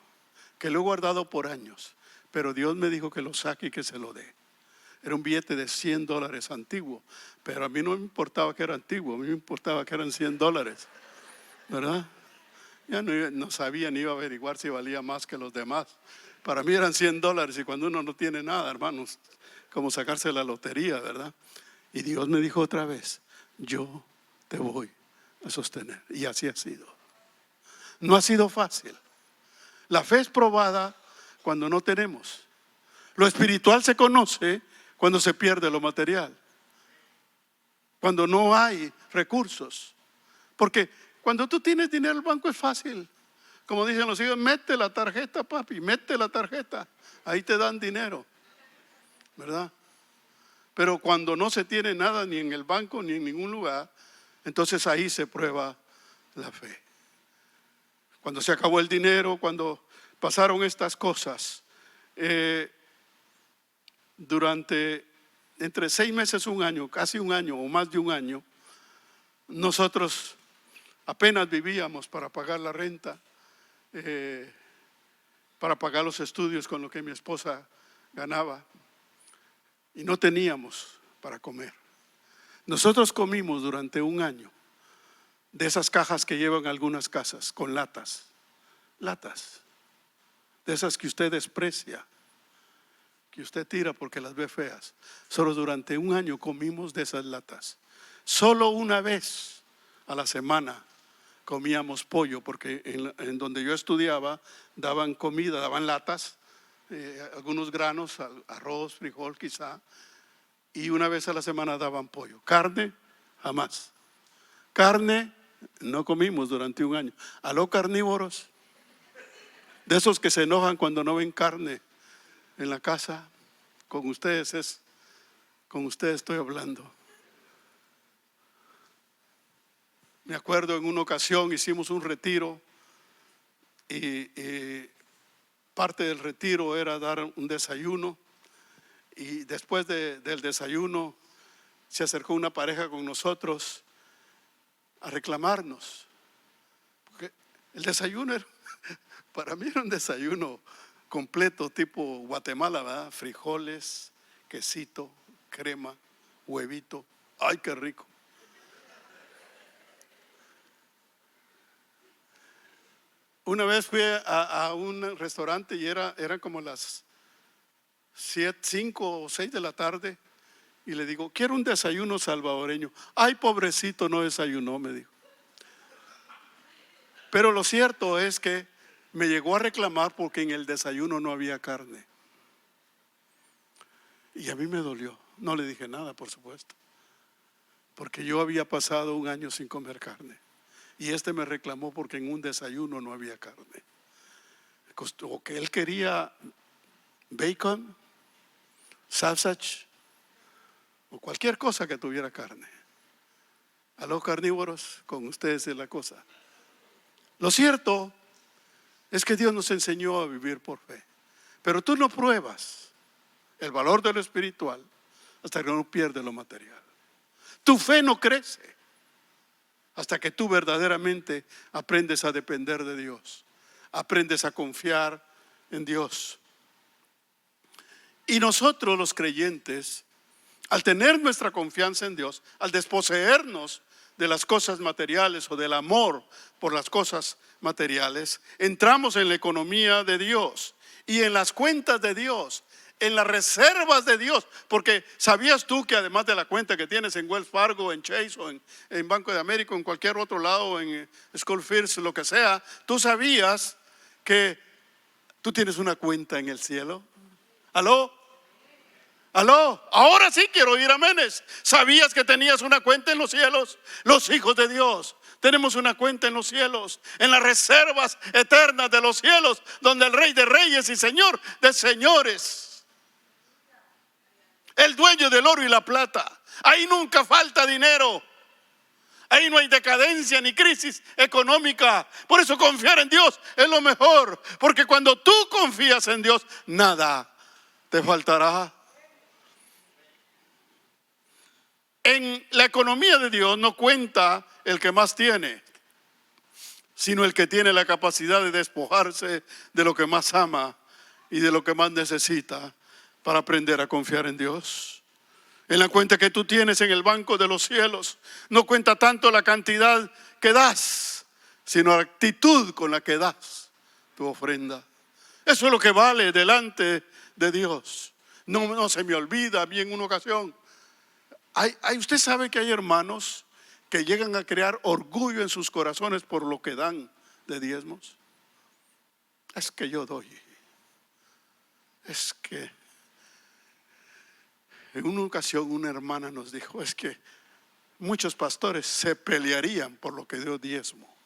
que lo he guardado por años, pero Dios me dijo que lo saque y que se lo dé. Era un billete de $100 antiguo, pero a mí no me importaba que era antiguo, a mí me importaba que eran $100, ¿verdad? Ya no sabía ni iba a averiguar si valía más que los demás. Para mí eran $100, y cuando uno no tiene nada, hermanos, como sacarse la lotería, ¿verdad? Y Dios me dijo otra vez: yo te voy a sostener. Y así ha sido. No ha sido fácil. La fe es probada cuando no tenemos. Lo espiritual se conoce cuando se pierde lo material, cuando no hay recursos. Porque cuando tú tienes dinero en el banco es fácil. Como dicen los hijos: mete la tarjeta, papi, mete la tarjeta. Ahí te dan dinero, ¿verdad? Pero cuando no se tiene nada, ni en el banco ni en ningún lugar, entonces ahí se prueba la fe. Cuando se acabó el dinero, cuando pasaron estas cosas, durante entre 6 meses, un año, casi un año o más de un año, nosotros apenas vivíamos para pagar la renta, para pagar los estudios con lo que mi esposa ganaba, y no teníamos para comer. Nosotros comimos durante un año de esas cajas que llevan algunas casas, con latas, de esas que usted desprecia, que usted tira porque las ve feas. Solo durante un año comimos de esas latas. Solo una vez a la semana comíamos pollo, porque en donde yo estudiaba daban comida, daban latas, algunos granos, arroz, frijol quizá, y una vez a la semana daban pollo. Carne, jamás. Carne no comimos durante un año. ¿Aló, carnívoros? De esos que se enojan cuando no ven carne en la casa. Con ustedes estoy hablando. Me acuerdo, en una ocasión hicimos un retiro y parte del retiro era dar un desayuno, y después del desayuno se acercó una pareja con nosotros a reclamarnos, porque el desayuno para mí era un desayuno completo, tipo Guatemala, ¿verdad? Frijoles, quesito, crema, huevito. ¡Ay, qué rico! Una vez fui a un restaurante y eran como las 5 o 6 de la tarde, y le digo: quiero un desayuno salvadoreño. Ay, pobrecito, no desayunó, me dijo. Pero lo cierto es que me llegó a reclamar porque en el desayuno no había carne. Y a mí me dolió. No le dije nada, por supuesto, porque yo había pasado un año sin comer carne. Y me reclamó porque en un desayuno no había carne. O que él quería bacon, sausage, o cualquier cosa que tuviera carne. A los carnívoros, con ustedes es la cosa. Lo cierto es que Dios nos enseñó a vivir por fe. Pero tú no pruebas el valor de lo espiritual hasta que no pierdes lo material. Tu fe no crece hasta que tú verdaderamente aprendes a depender de Dios, aprendes a confiar en Dios. Y nosotros, los creyentes, al tener nuestra confianza en Dios, al desposeernos de las cosas materiales o del amor por las cosas materiales, entramos en la economía de Dios y en las cuentas de Dios, en las reservas de Dios. Porque ¿sabías tú que además de la cuenta que tienes en Wells Fargo, en Chase o en Banco de América o en cualquier otro lado, en Schofields, lo que sea, tú sabías que tú tienes una cuenta en el cielo? ¿Aló? ¿Aló? Ahora sí quiero oír amenes. ¿Sabías que tenías una cuenta en los cielos? Los hijos de Dios tenemos una cuenta en los cielos, en las reservas eternas de los cielos, donde el Rey de Reyes y Señor de Señores, el dueño del oro y la plata, ahí nunca falta dinero. Ahí no hay decadencia ni crisis económica. Por eso confiar en Dios es lo mejor. Porque cuando tú confías en Dios, nada te faltará. En la economía de Dios no cuenta el que más tiene, sino el que tiene la capacidad de despojarse de lo que más ama y de lo que más necesita para aprender a confiar en Dios. En la cuenta que tú tienes en el banco de los cielos, no cuenta tanto la cantidad que das, sino la actitud con la que das tu ofrenda. Eso es lo que vale delante de Dios. No se me olvida, a mí en una ocasión, usted sabe que hay hermanos que llegan a crear orgullo en sus corazones por lo que dan de diezmos. Es que yo doy. Es que en una ocasión una hermana nos dijo, es que muchos pastores se pelearían por lo que dio diezmo.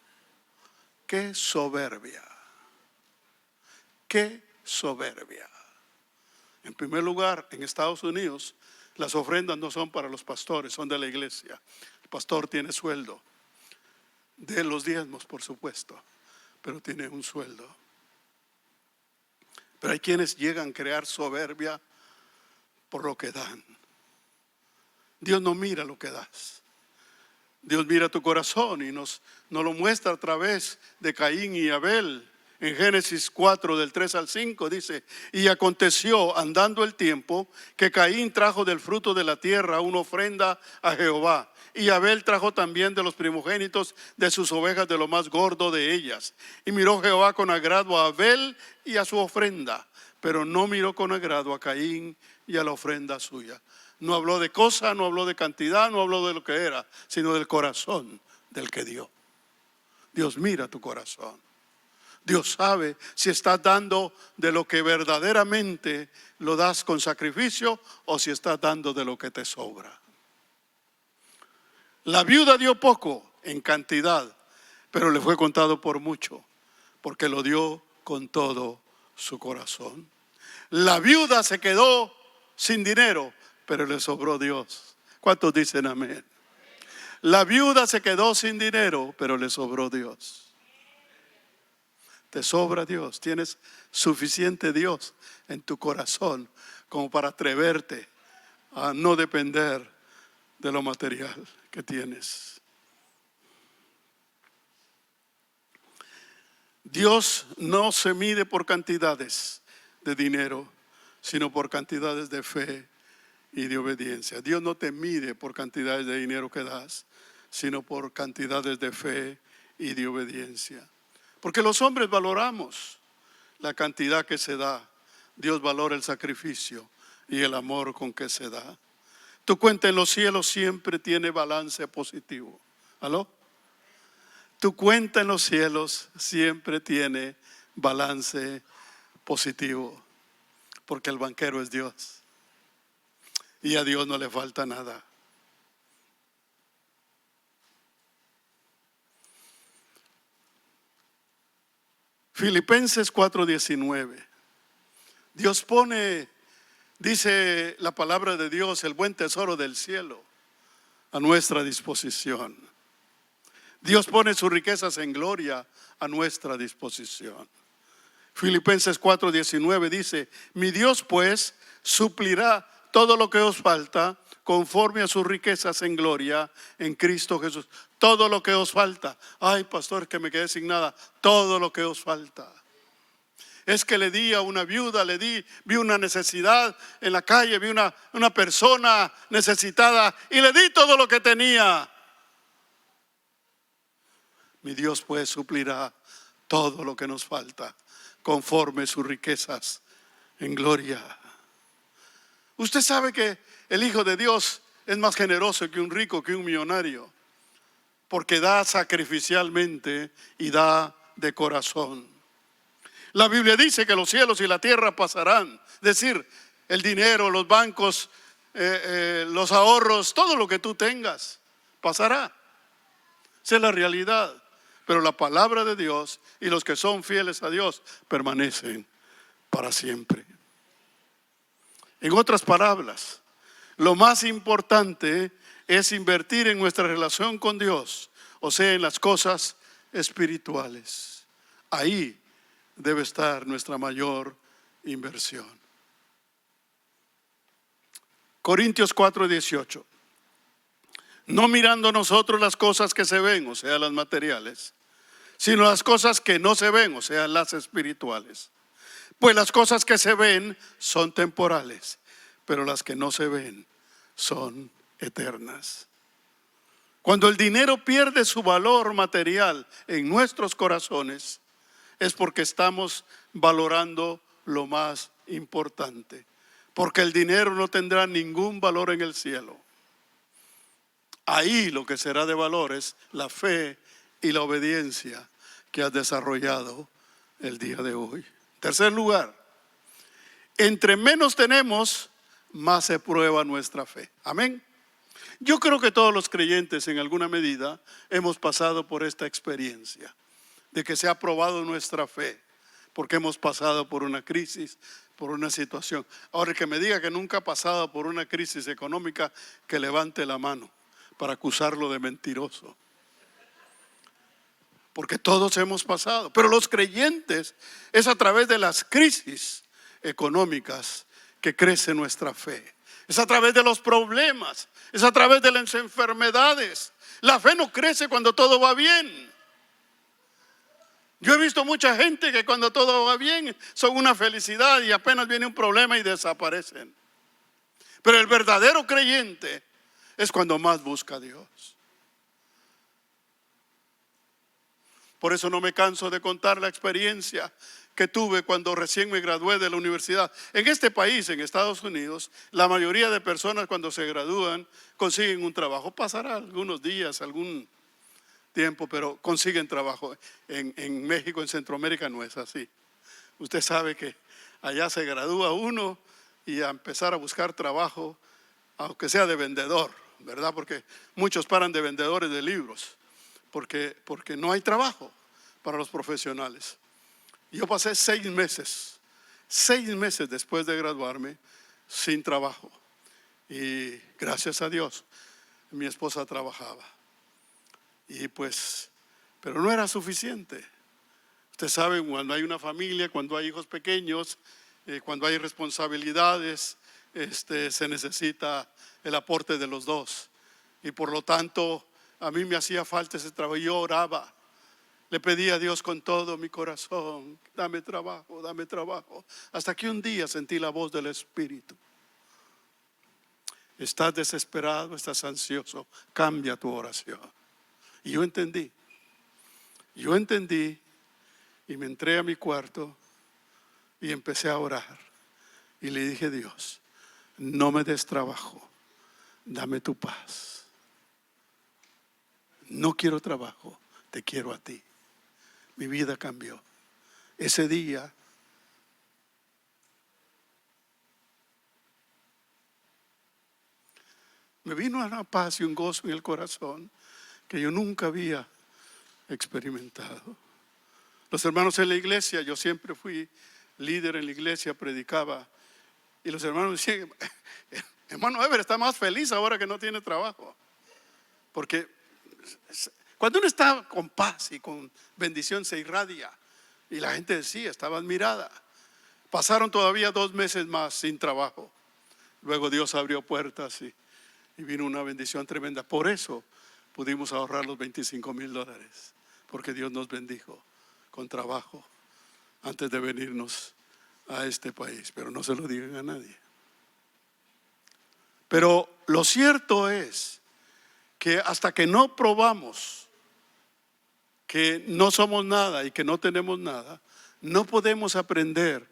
¡Qué soberbia! ¡Qué soberbia! En primer lugar, en Estados Unidos, las ofrendas no son para los pastores, son de la iglesia. El pastor tiene sueldo, de los diezmos por supuesto, pero tiene un sueldo. Pero hay quienes llegan a crear soberbia por lo que dan. Dios no mira lo que das. Dios mira tu corazón y nos lo muestra a través de Caín y Abel. En Génesis 4 del 3 al 5 dice: y aconteció andando el tiempo que Caín trajo del fruto de la tierra una ofrenda a Jehová, y Abel trajo también de los primogénitos de sus ovejas, de lo más gordo de ellas. Y miró Jehová con agrado a Abel y a su ofrenda, pero no miró con agrado a Caín y a la ofrenda suya. No habló de cosa, no habló de cantidad, no habló de lo que era, sino del corazón del que dio. Dios mira tu corazón. Dios sabe si estás dando de lo que verdaderamente lo das con sacrificio o si estás dando de lo que te sobra. La viuda dio poco en cantidad, pero le fue contado por mucho, porque lo dio con todo su corazón. La viuda se quedó sin dinero, pero le sobró Dios. ¿Cuántos dicen amén? La viuda se quedó sin dinero, pero le sobró Dios. Te sobra Dios, tienes suficiente Dios en tu corazón como para atreverte a no depender de lo material que tienes. Dios no se mide por cantidades de dinero, sino por cantidades de fe y de obediencia. Dios no te mide por cantidades de dinero que das, sino por cantidades de fe y de obediencia. Porque los hombres valoramos la cantidad que se da. Dios valora el sacrificio y el amor con que se da. Tu cuenta en los cielos siempre tiene balance positivo. ¿Aló? Tu cuenta en los cielos siempre tiene balance positivo. Porque el banquero es Dios. Y a Dios no le falta nada. Filipenses 4:19. Dios pone, dice la palabra de Dios, el buen tesoro del cielo a nuestra disposición. Dios pone sus riquezas en gloria a nuestra disposición. Filipenses 4:19 dice: mi Dios pues suplirá todo lo que os falta conforme a sus riquezas en gloria en Cristo Jesús. Todo lo que os falta. Ay, pastor, que me quedé sin nada. Todo lo que os falta. Es que le di a una viuda, vi una necesidad en la calle, vi una persona necesitada y le di todo lo que tenía. Mi Dios pues suplirá todo lo que nos falta conforme a sus riquezas en gloria. Usted sabe que el Hijo de Dios es más generoso que un rico, que un millonario, porque da sacrificialmente y da de corazón. La Biblia dice que los cielos y la tierra pasarán. Es decir, el dinero, los bancos, los ahorros, todo lo que tú tengas pasará. Esa es la realidad. Pero la palabra de Dios y los que son fieles a Dios permanecen para siempre. En otras palabras, lo más importante es invertir en nuestra relación con Dios, o sea, en las cosas espirituales. Ahí debe estar nuestra mayor inversión. Corintios 4:18. No mirando nosotros las cosas que se ven, o sea, las materiales, sino las cosas que no se ven, o sea, las espirituales. Pues las cosas que se ven son temporales, pero las que no se ven son eternas. Cuando el dinero pierde su valor material en nuestros corazones, es porque estamos valorando lo más importante, porque el dinero no tendrá ningún valor en el cielo. Ahí lo que será de valor es la fe y la obediencia que has desarrollado el día de hoy. Tercer lugar, entre menos tenemos, más se prueba nuestra fe. Amén. Yo creo que todos los creyentes en alguna medida hemos pasado por esta experiencia de que se ha probado nuestra fe, porque hemos pasado por una crisis, por una situación. Ahora, el que me diga que nunca ha pasado por una crisis económica, que levante la mano para acusarlo de mentiroso. Porque todos hemos pasado, pero los creyentes es a través de las crisis económicas que crece nuestra fe. Es a través de los problemas, es a través de las enfermedades. La fe no crece cuando todo va bien. Yo he visto mucha gente que cuando todo va bien son una felicidad y apenas viene un problema y desaparecen. Pero el verdadero creyente es cuando más busca a Dios. Por eso no me canso de contar la experiencia que tuve cuando recién me gradué de la universidad. En este país, en Estados Unidos, la mayoría de personas cuando se gradúan consiguen un trabajo. Pasará algunos días, algún tiempo, pero consiguen trabajo. En México, en Centroamérica no es así. Usted sabe que allá se gradúa uno y a empezar a buscar trabajo, aunque sea de vendedor, ¿verdad? Porque muchos paran de vendedores de libros, porque no hay trabajo para los profesionales. Yo pasé 6 meses después de graduarme sin trabajo. Y gracias a Dios, mi esposa trabajaba. Y pues, pero no era suficiente. Usted sabe, cuando hay una familia, cuando hay hijos pequeños, cuando hay responsabilidades, se necesita el aporte de los dos. Y por lo tanto, a mí me hacía falta ese trabajo. Yo oraba, le pedí a Dios con todo mi corazón, dame trabajo, dame trabajo. Hasta que un día sentí la voz del Espíritu. Estás desesperado, estás ansioso, cambia tu oración. Y yo entendí y me entré a mi cuarto y empecé a orar. Y le dije a Dios, no me des trabajo, dame tu paz. No quiero trabajo, te quiero a ti. Mi vida cambió. Ese día me vino una paz y un gozo en el corazón que yo nunca había experimentado. Los hermanos en la iglesia, yo siempre fui líder en la iglesia, predicaba, y los hermanos decían, hermano Ever está más feliz ahora que no tiene trabajo. Porque cuando uno está con paz y con bendición se irradia. Y la gente decía, estaba admirada. Pasaron todavía 2 meses más sin trabajo. Luego Dios abrió puertas y vino una bendición tremenda. Por eso pudimos ahorrar los $25,000, porque Dios nos bendijo con trabajo antes de venirnos a este país. Pero no se lo digan a nadie. Pero lo cierto es que hasta que no probamos que no somos nada y que no tenemos nada, no podemos aprender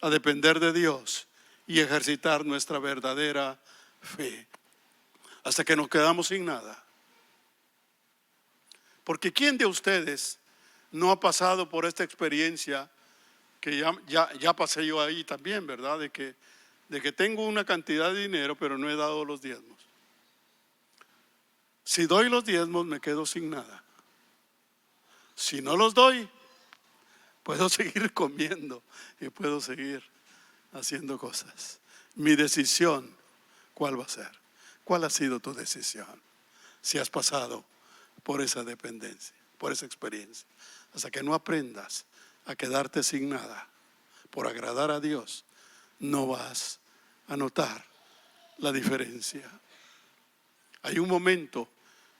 a depender de Dios y ejercitar nuestra verdadera fe. Hasta que nos quedamos sin nada. Porque ¿quién de ustedes no ha pasado por esta experiencia que ya pasé yo ahí también, ¿verdad? De que tengo una cantidad de dinero, pero no he dado los diezmos. Si doy los diezmos, me quedo sin nada. Si no los doy, puedo seguir comiendo y puedo seguir haciendo cosas. Mi decisión, ¿cuál va a ser? ¿Cuál ha sido tu decisión? Si has pasado por esa dependencia, por esa experiencia. Hasta que no aprendas a quedarte sin nada por agradar a Dios, no vas a notar la diferencia. Hay un momento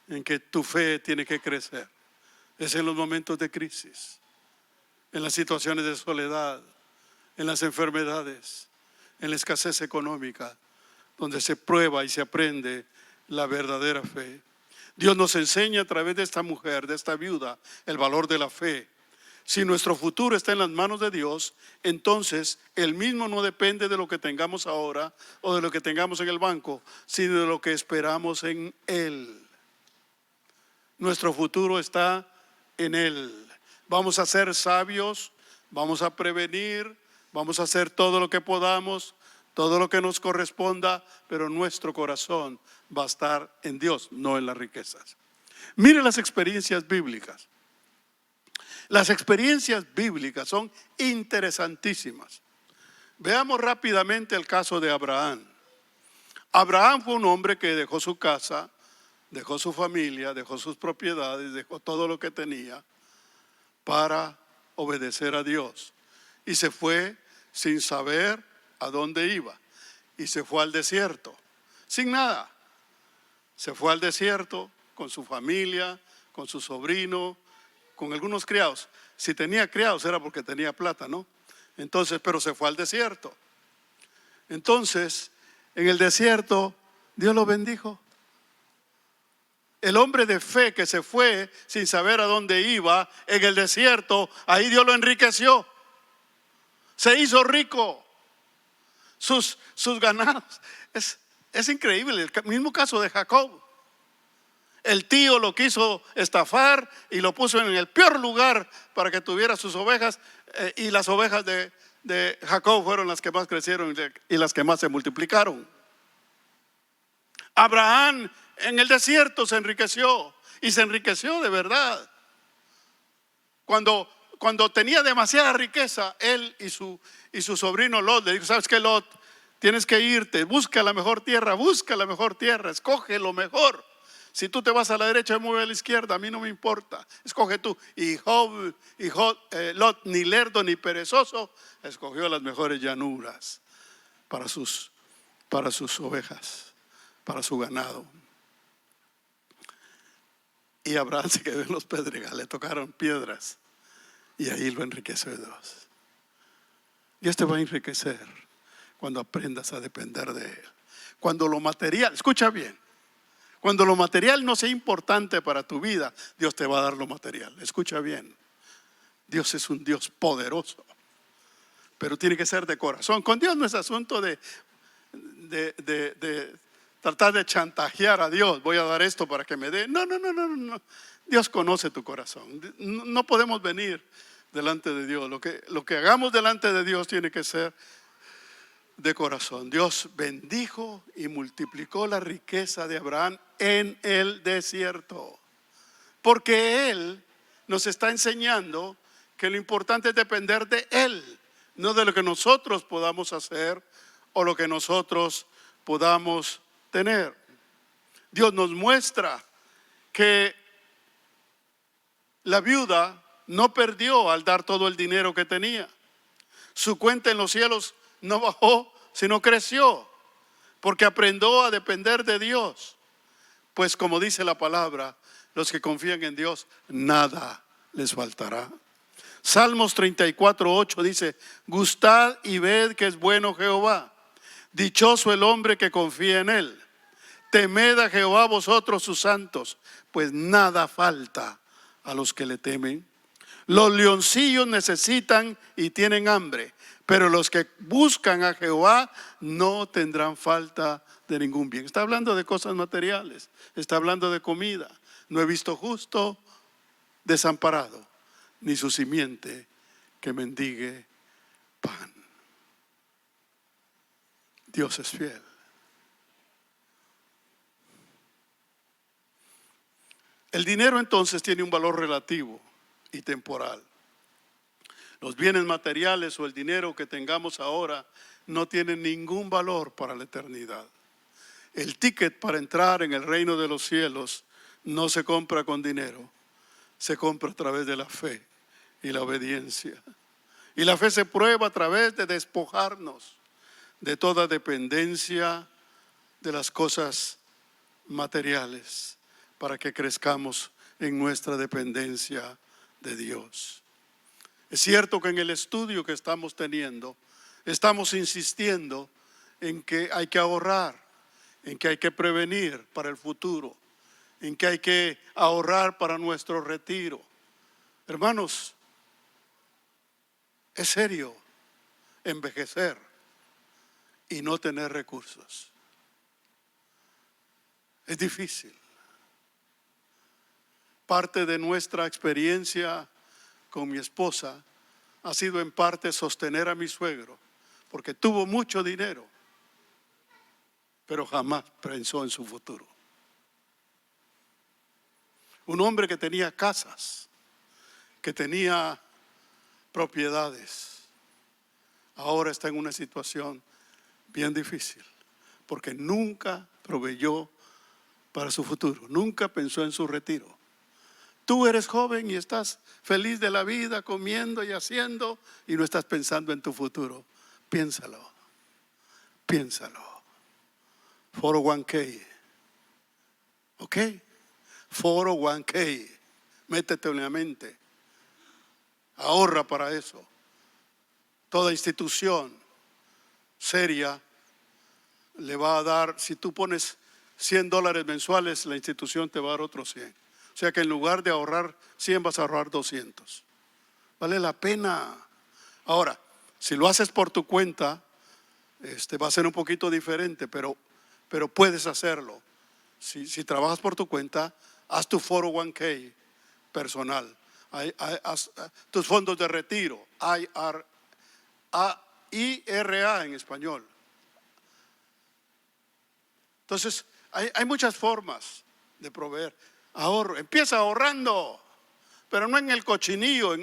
en que tu fe tiene que crecer. Es en los momentos de crisis, en las situaciones de soledad, en las enfermedades, en la escasez económica, donde se prueba y se aprende la verdadera fe. Dios nos enseña a través de esta mujer, de esta viuda, el valor de la fe. Si nuestro futuro está en las manos de Dios, entonces el mismo no depende de lo que tengamos ahora o de lo que tengamos en el banco, sino de lo que esperamos en Él. Nuestro futuro está en Él. Vamos a ser sabios, vamos a prevenir, vamos a hacer todo lo que podamos, todo lo que nos corresponda, pero nuestro corazón va a estar en Dios, no en las riquezas. Mire las experiencias bíblicas. Las experiencias bíblicas son interesantísimas. Veamos rápidamente el caso de Abraham. Abraham fue un hombre que dejó su casa, dejó su familia, dejó sus propiedades, dejó todo lo que tenía para obedecer a Dios. Y se fue sin saber a dónde iba. Y se fue al desierto, sin nada. Se fue al desierto con su familia, con su sobrino, con algunos criados. Si tenía criados era porque tenía plata, ¿no? Entonces, pero se fue al desierto. Entonces, en el desierto, Dios lo bendijo. El hombre de fe que se fue sin saber a dónde iba, en el desierto, ahí Dios lo enriqueció. Se hizo rico. Sus ganados. Es increíble. El mismo caso de Jacob. El tío lo quiso estafar y lo puso en el peor lugar para que tuviera sus ovejas. Y las ovejas de Jacob fueron las que más crecieron y las que más se multiplicaron. Abraham en el desierto se enriqueció. Y se enriqueció de verdad. Cuando tenía demasiada riqueza, él y su sobrino Lot le dijo: ¿sabes qué, Lot? Tienes que irte, busca la mejor tierra, escoge lo mejor. Si tú te vas a la derecha, yo me voy a la izquierda, a mí no me importa, escoge tú. Y Lot, ni lerdo ni perezoso, escogió las mejores llanuras para sus ovejas, para su ganado. Y Abraham se quedó en los pedregales, le tocaron piedras y ahí lo enriqueció Dios. Dios te va a enriquecer cuando aprendas a depender de Él. Cuando lo material, escucha bien, cuando lo material no sea importante para tu vida, Dios te va a dar lo material. Escucha bien, Dios es un Dios poderoso, pero tiene que ser de corazón. Con Dios no es asunto de tratar de chantajear a Dios. Voy a dar esto para que me dé. No. Dios conoce tu corazón. No podemos venir delante de Dios. Lo que hagamos delante de Dios tiene que ser de corazón. Dios bendijo y multiplicó la riqueza de Abraham en el desierto, porque Él nos está enseñando que lo importante es depender de Él, no de lo que nosotros podamos hacer o lo que nosotros podamos tener. Dios nos muestra que la viuda no perdió al dar todo el dinero que tenía. Su cuenta en los cielos no bajó, sino creció, porque aprendió a depender de Dios. Pues como dice la palabra, los que confían en Dios, nada les faltará. Salmos 34:8 dice: gustad y ved que es bueno Jehová, dichoso el hombre que confía en Él. Temed a Jehová vosotros sus santos, pues nada falta a los que le temen. Los leoncillos necesitan y tienen hambre, pero los que buscan a Jehová no tendrán falta de ningún bien. Está hablando de cosas materiales, está hablando de comida. No he visto justo desamparado, ni su simiente que mendigue pan. Dios es fiel. El dinero entonces tiene un valor relativo y temporal. Los bienes materiales o el dinero que tengamos ahora no tienen ningún valor para la eternidad. El ticket para entrar en el reino de los cielos no se compra con dinero, se compra a través de la fe y la obediencia. Y la fe se prueba a través de despojarnos de toda dependencia de las cosas materiales para que crezcamos en nuestra dependencia de Dios. Es cierto que en el estudio que estamos teniendo, estamos insistiendo en que hay que ahorrar, en que hay que prevenir para el futuro, en que hay que ahorrar para nuestro retiro. Hermanos, es serio envejecer y no tener recursos. Es difícil. Parte de nuestra experiencia con mi esposa ha sido en parte sostener a mi suegro, porque tuvo mucho dinero, pero jamás pensó en su futuro. Un hombre que tenía casas, que tenía propiedades, ahora está en una situación bien difícil, porque nunca proveyó para su futuro, nunca pensó en su retiro. Tú eres joven y estás feliz de la vida, comiendo y haciendo, y no estás pensando en tu futuro. Piénsalo, piénsalo. 401k, ¿ok? 401k, métete en la mente, ahorra para eso. Toda institución seria le va a dar, si tú pones $100 mensuales, la institución te va a dar otros 100. O sea que en lugar de ahorrar 100 vas a ahorrar 200. Vale la pena. Ahora, si lo haces por tu cuenta, va a ser un poquito diferente, pero puedes hacerlo. Si trabajas por tu cuenta, haz tu 401k personal. Haz tus fondos de retiro, IRA en español. Entonces, hay muchas formas de proveer. Ahorro, empieza ahorrando, pero no en el cochinillo.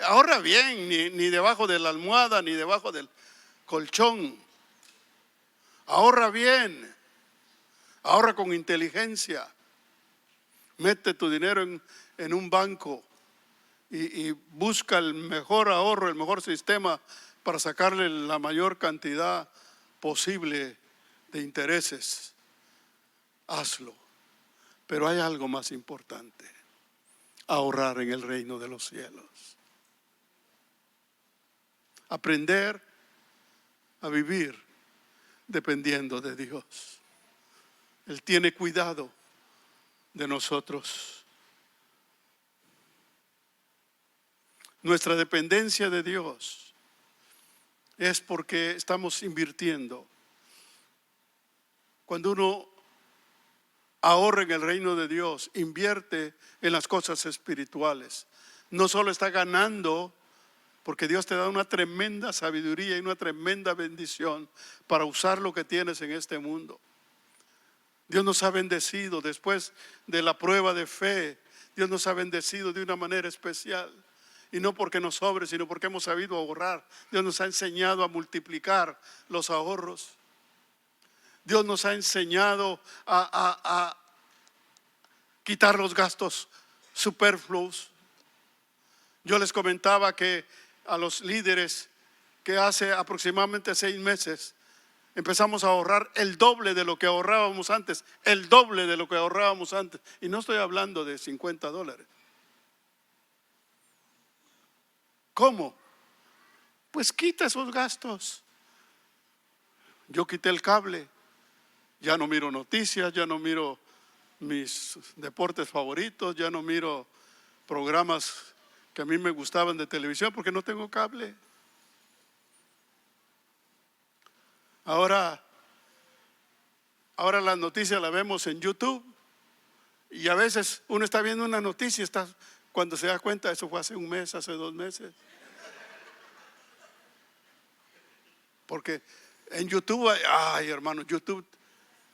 Ahorra bien, ni debajo de la almohada, ni debajo del colchón. Ahorra bien, ahorra con inteligencia. Mete tu dinero en un banco y busca el mejor ahorro, el mejor sistema para sacarle la mayor cantidad posible de intereses. Hazlo. Pero hay algo más importante: ahorrar en el reino de los cielos. Aprender a vivir dependiendo de Dios. Él tiene cuidado de nosotros. Nuestra dependencia de Dios es porque estamos invirtiendo. Cuando uno ahorra en el reino de Dios, invierte en las cosas espirituales, no solo está ganando, porque Dios te da una tremenda sabiduría y una tremenda bendición para usar lo que tienes en este mundo. Dios nos ha bendecido después de la prueba de fe. Dios nos ha bendecido de una manera especial. Y no porque nos sobre, sino porque hemos sabido ahorrar. Dios nos ha enseñado a multiplicar los ahorros. Dios nos ha enseñado a quitar los gastos superfluos. Yo les comentaba que a los líderes que hace aproximadamente 6 meses empezamos a ahorrar el doble de lo que ahorrábamos antes, el doble de lo que ahorrábamos antes. Y no estoy hablando de $50. ¿Cómo? Pues quita esos gastos. Yo quité el cable, ya no miro noticias, ya no miro mis deportes favoritos, ya no miro programas que a mí me gustaban de televisión porque no tengo cable. Ahora las noticias las vemos en YouTube y a veces uno está viendo una noticia y cuando se da cuenta, eso fue hace 1 mes, hace 2 meses. Porque en YouTube, ay hermano, YouTube,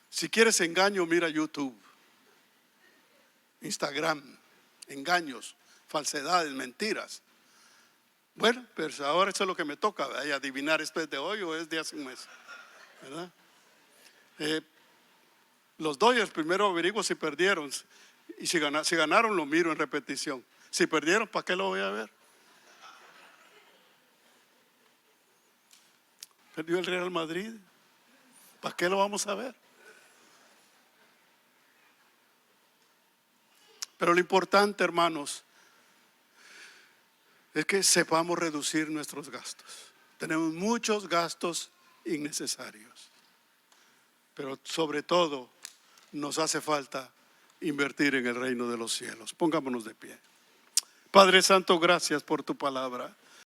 si quieres engaño, mira YouTube, Instagram, engaños, falsedades, mentiras. Bueno, pues ahora eso es lo que me toca, adivinar esto es de hoy o es de hace 1 mes, ¿verdad? Los Dodgers primero averiguo si perdieron. Y si ganaron, lo miro en repetición. Si perdieron, ¿para qué lo voy a ver? Perdió el Real Madrid. ¿Para qué lo vamos a ver? Pero lo importante, hermanos, es que sepamos reducir nuestros gastos. Tenemos muchos gastos innecesarios. Pero sobre todo, nos hace falta invertir en el reino de los cielos. Pongámonos de pie. Padre Santo, gracias por tu palabra.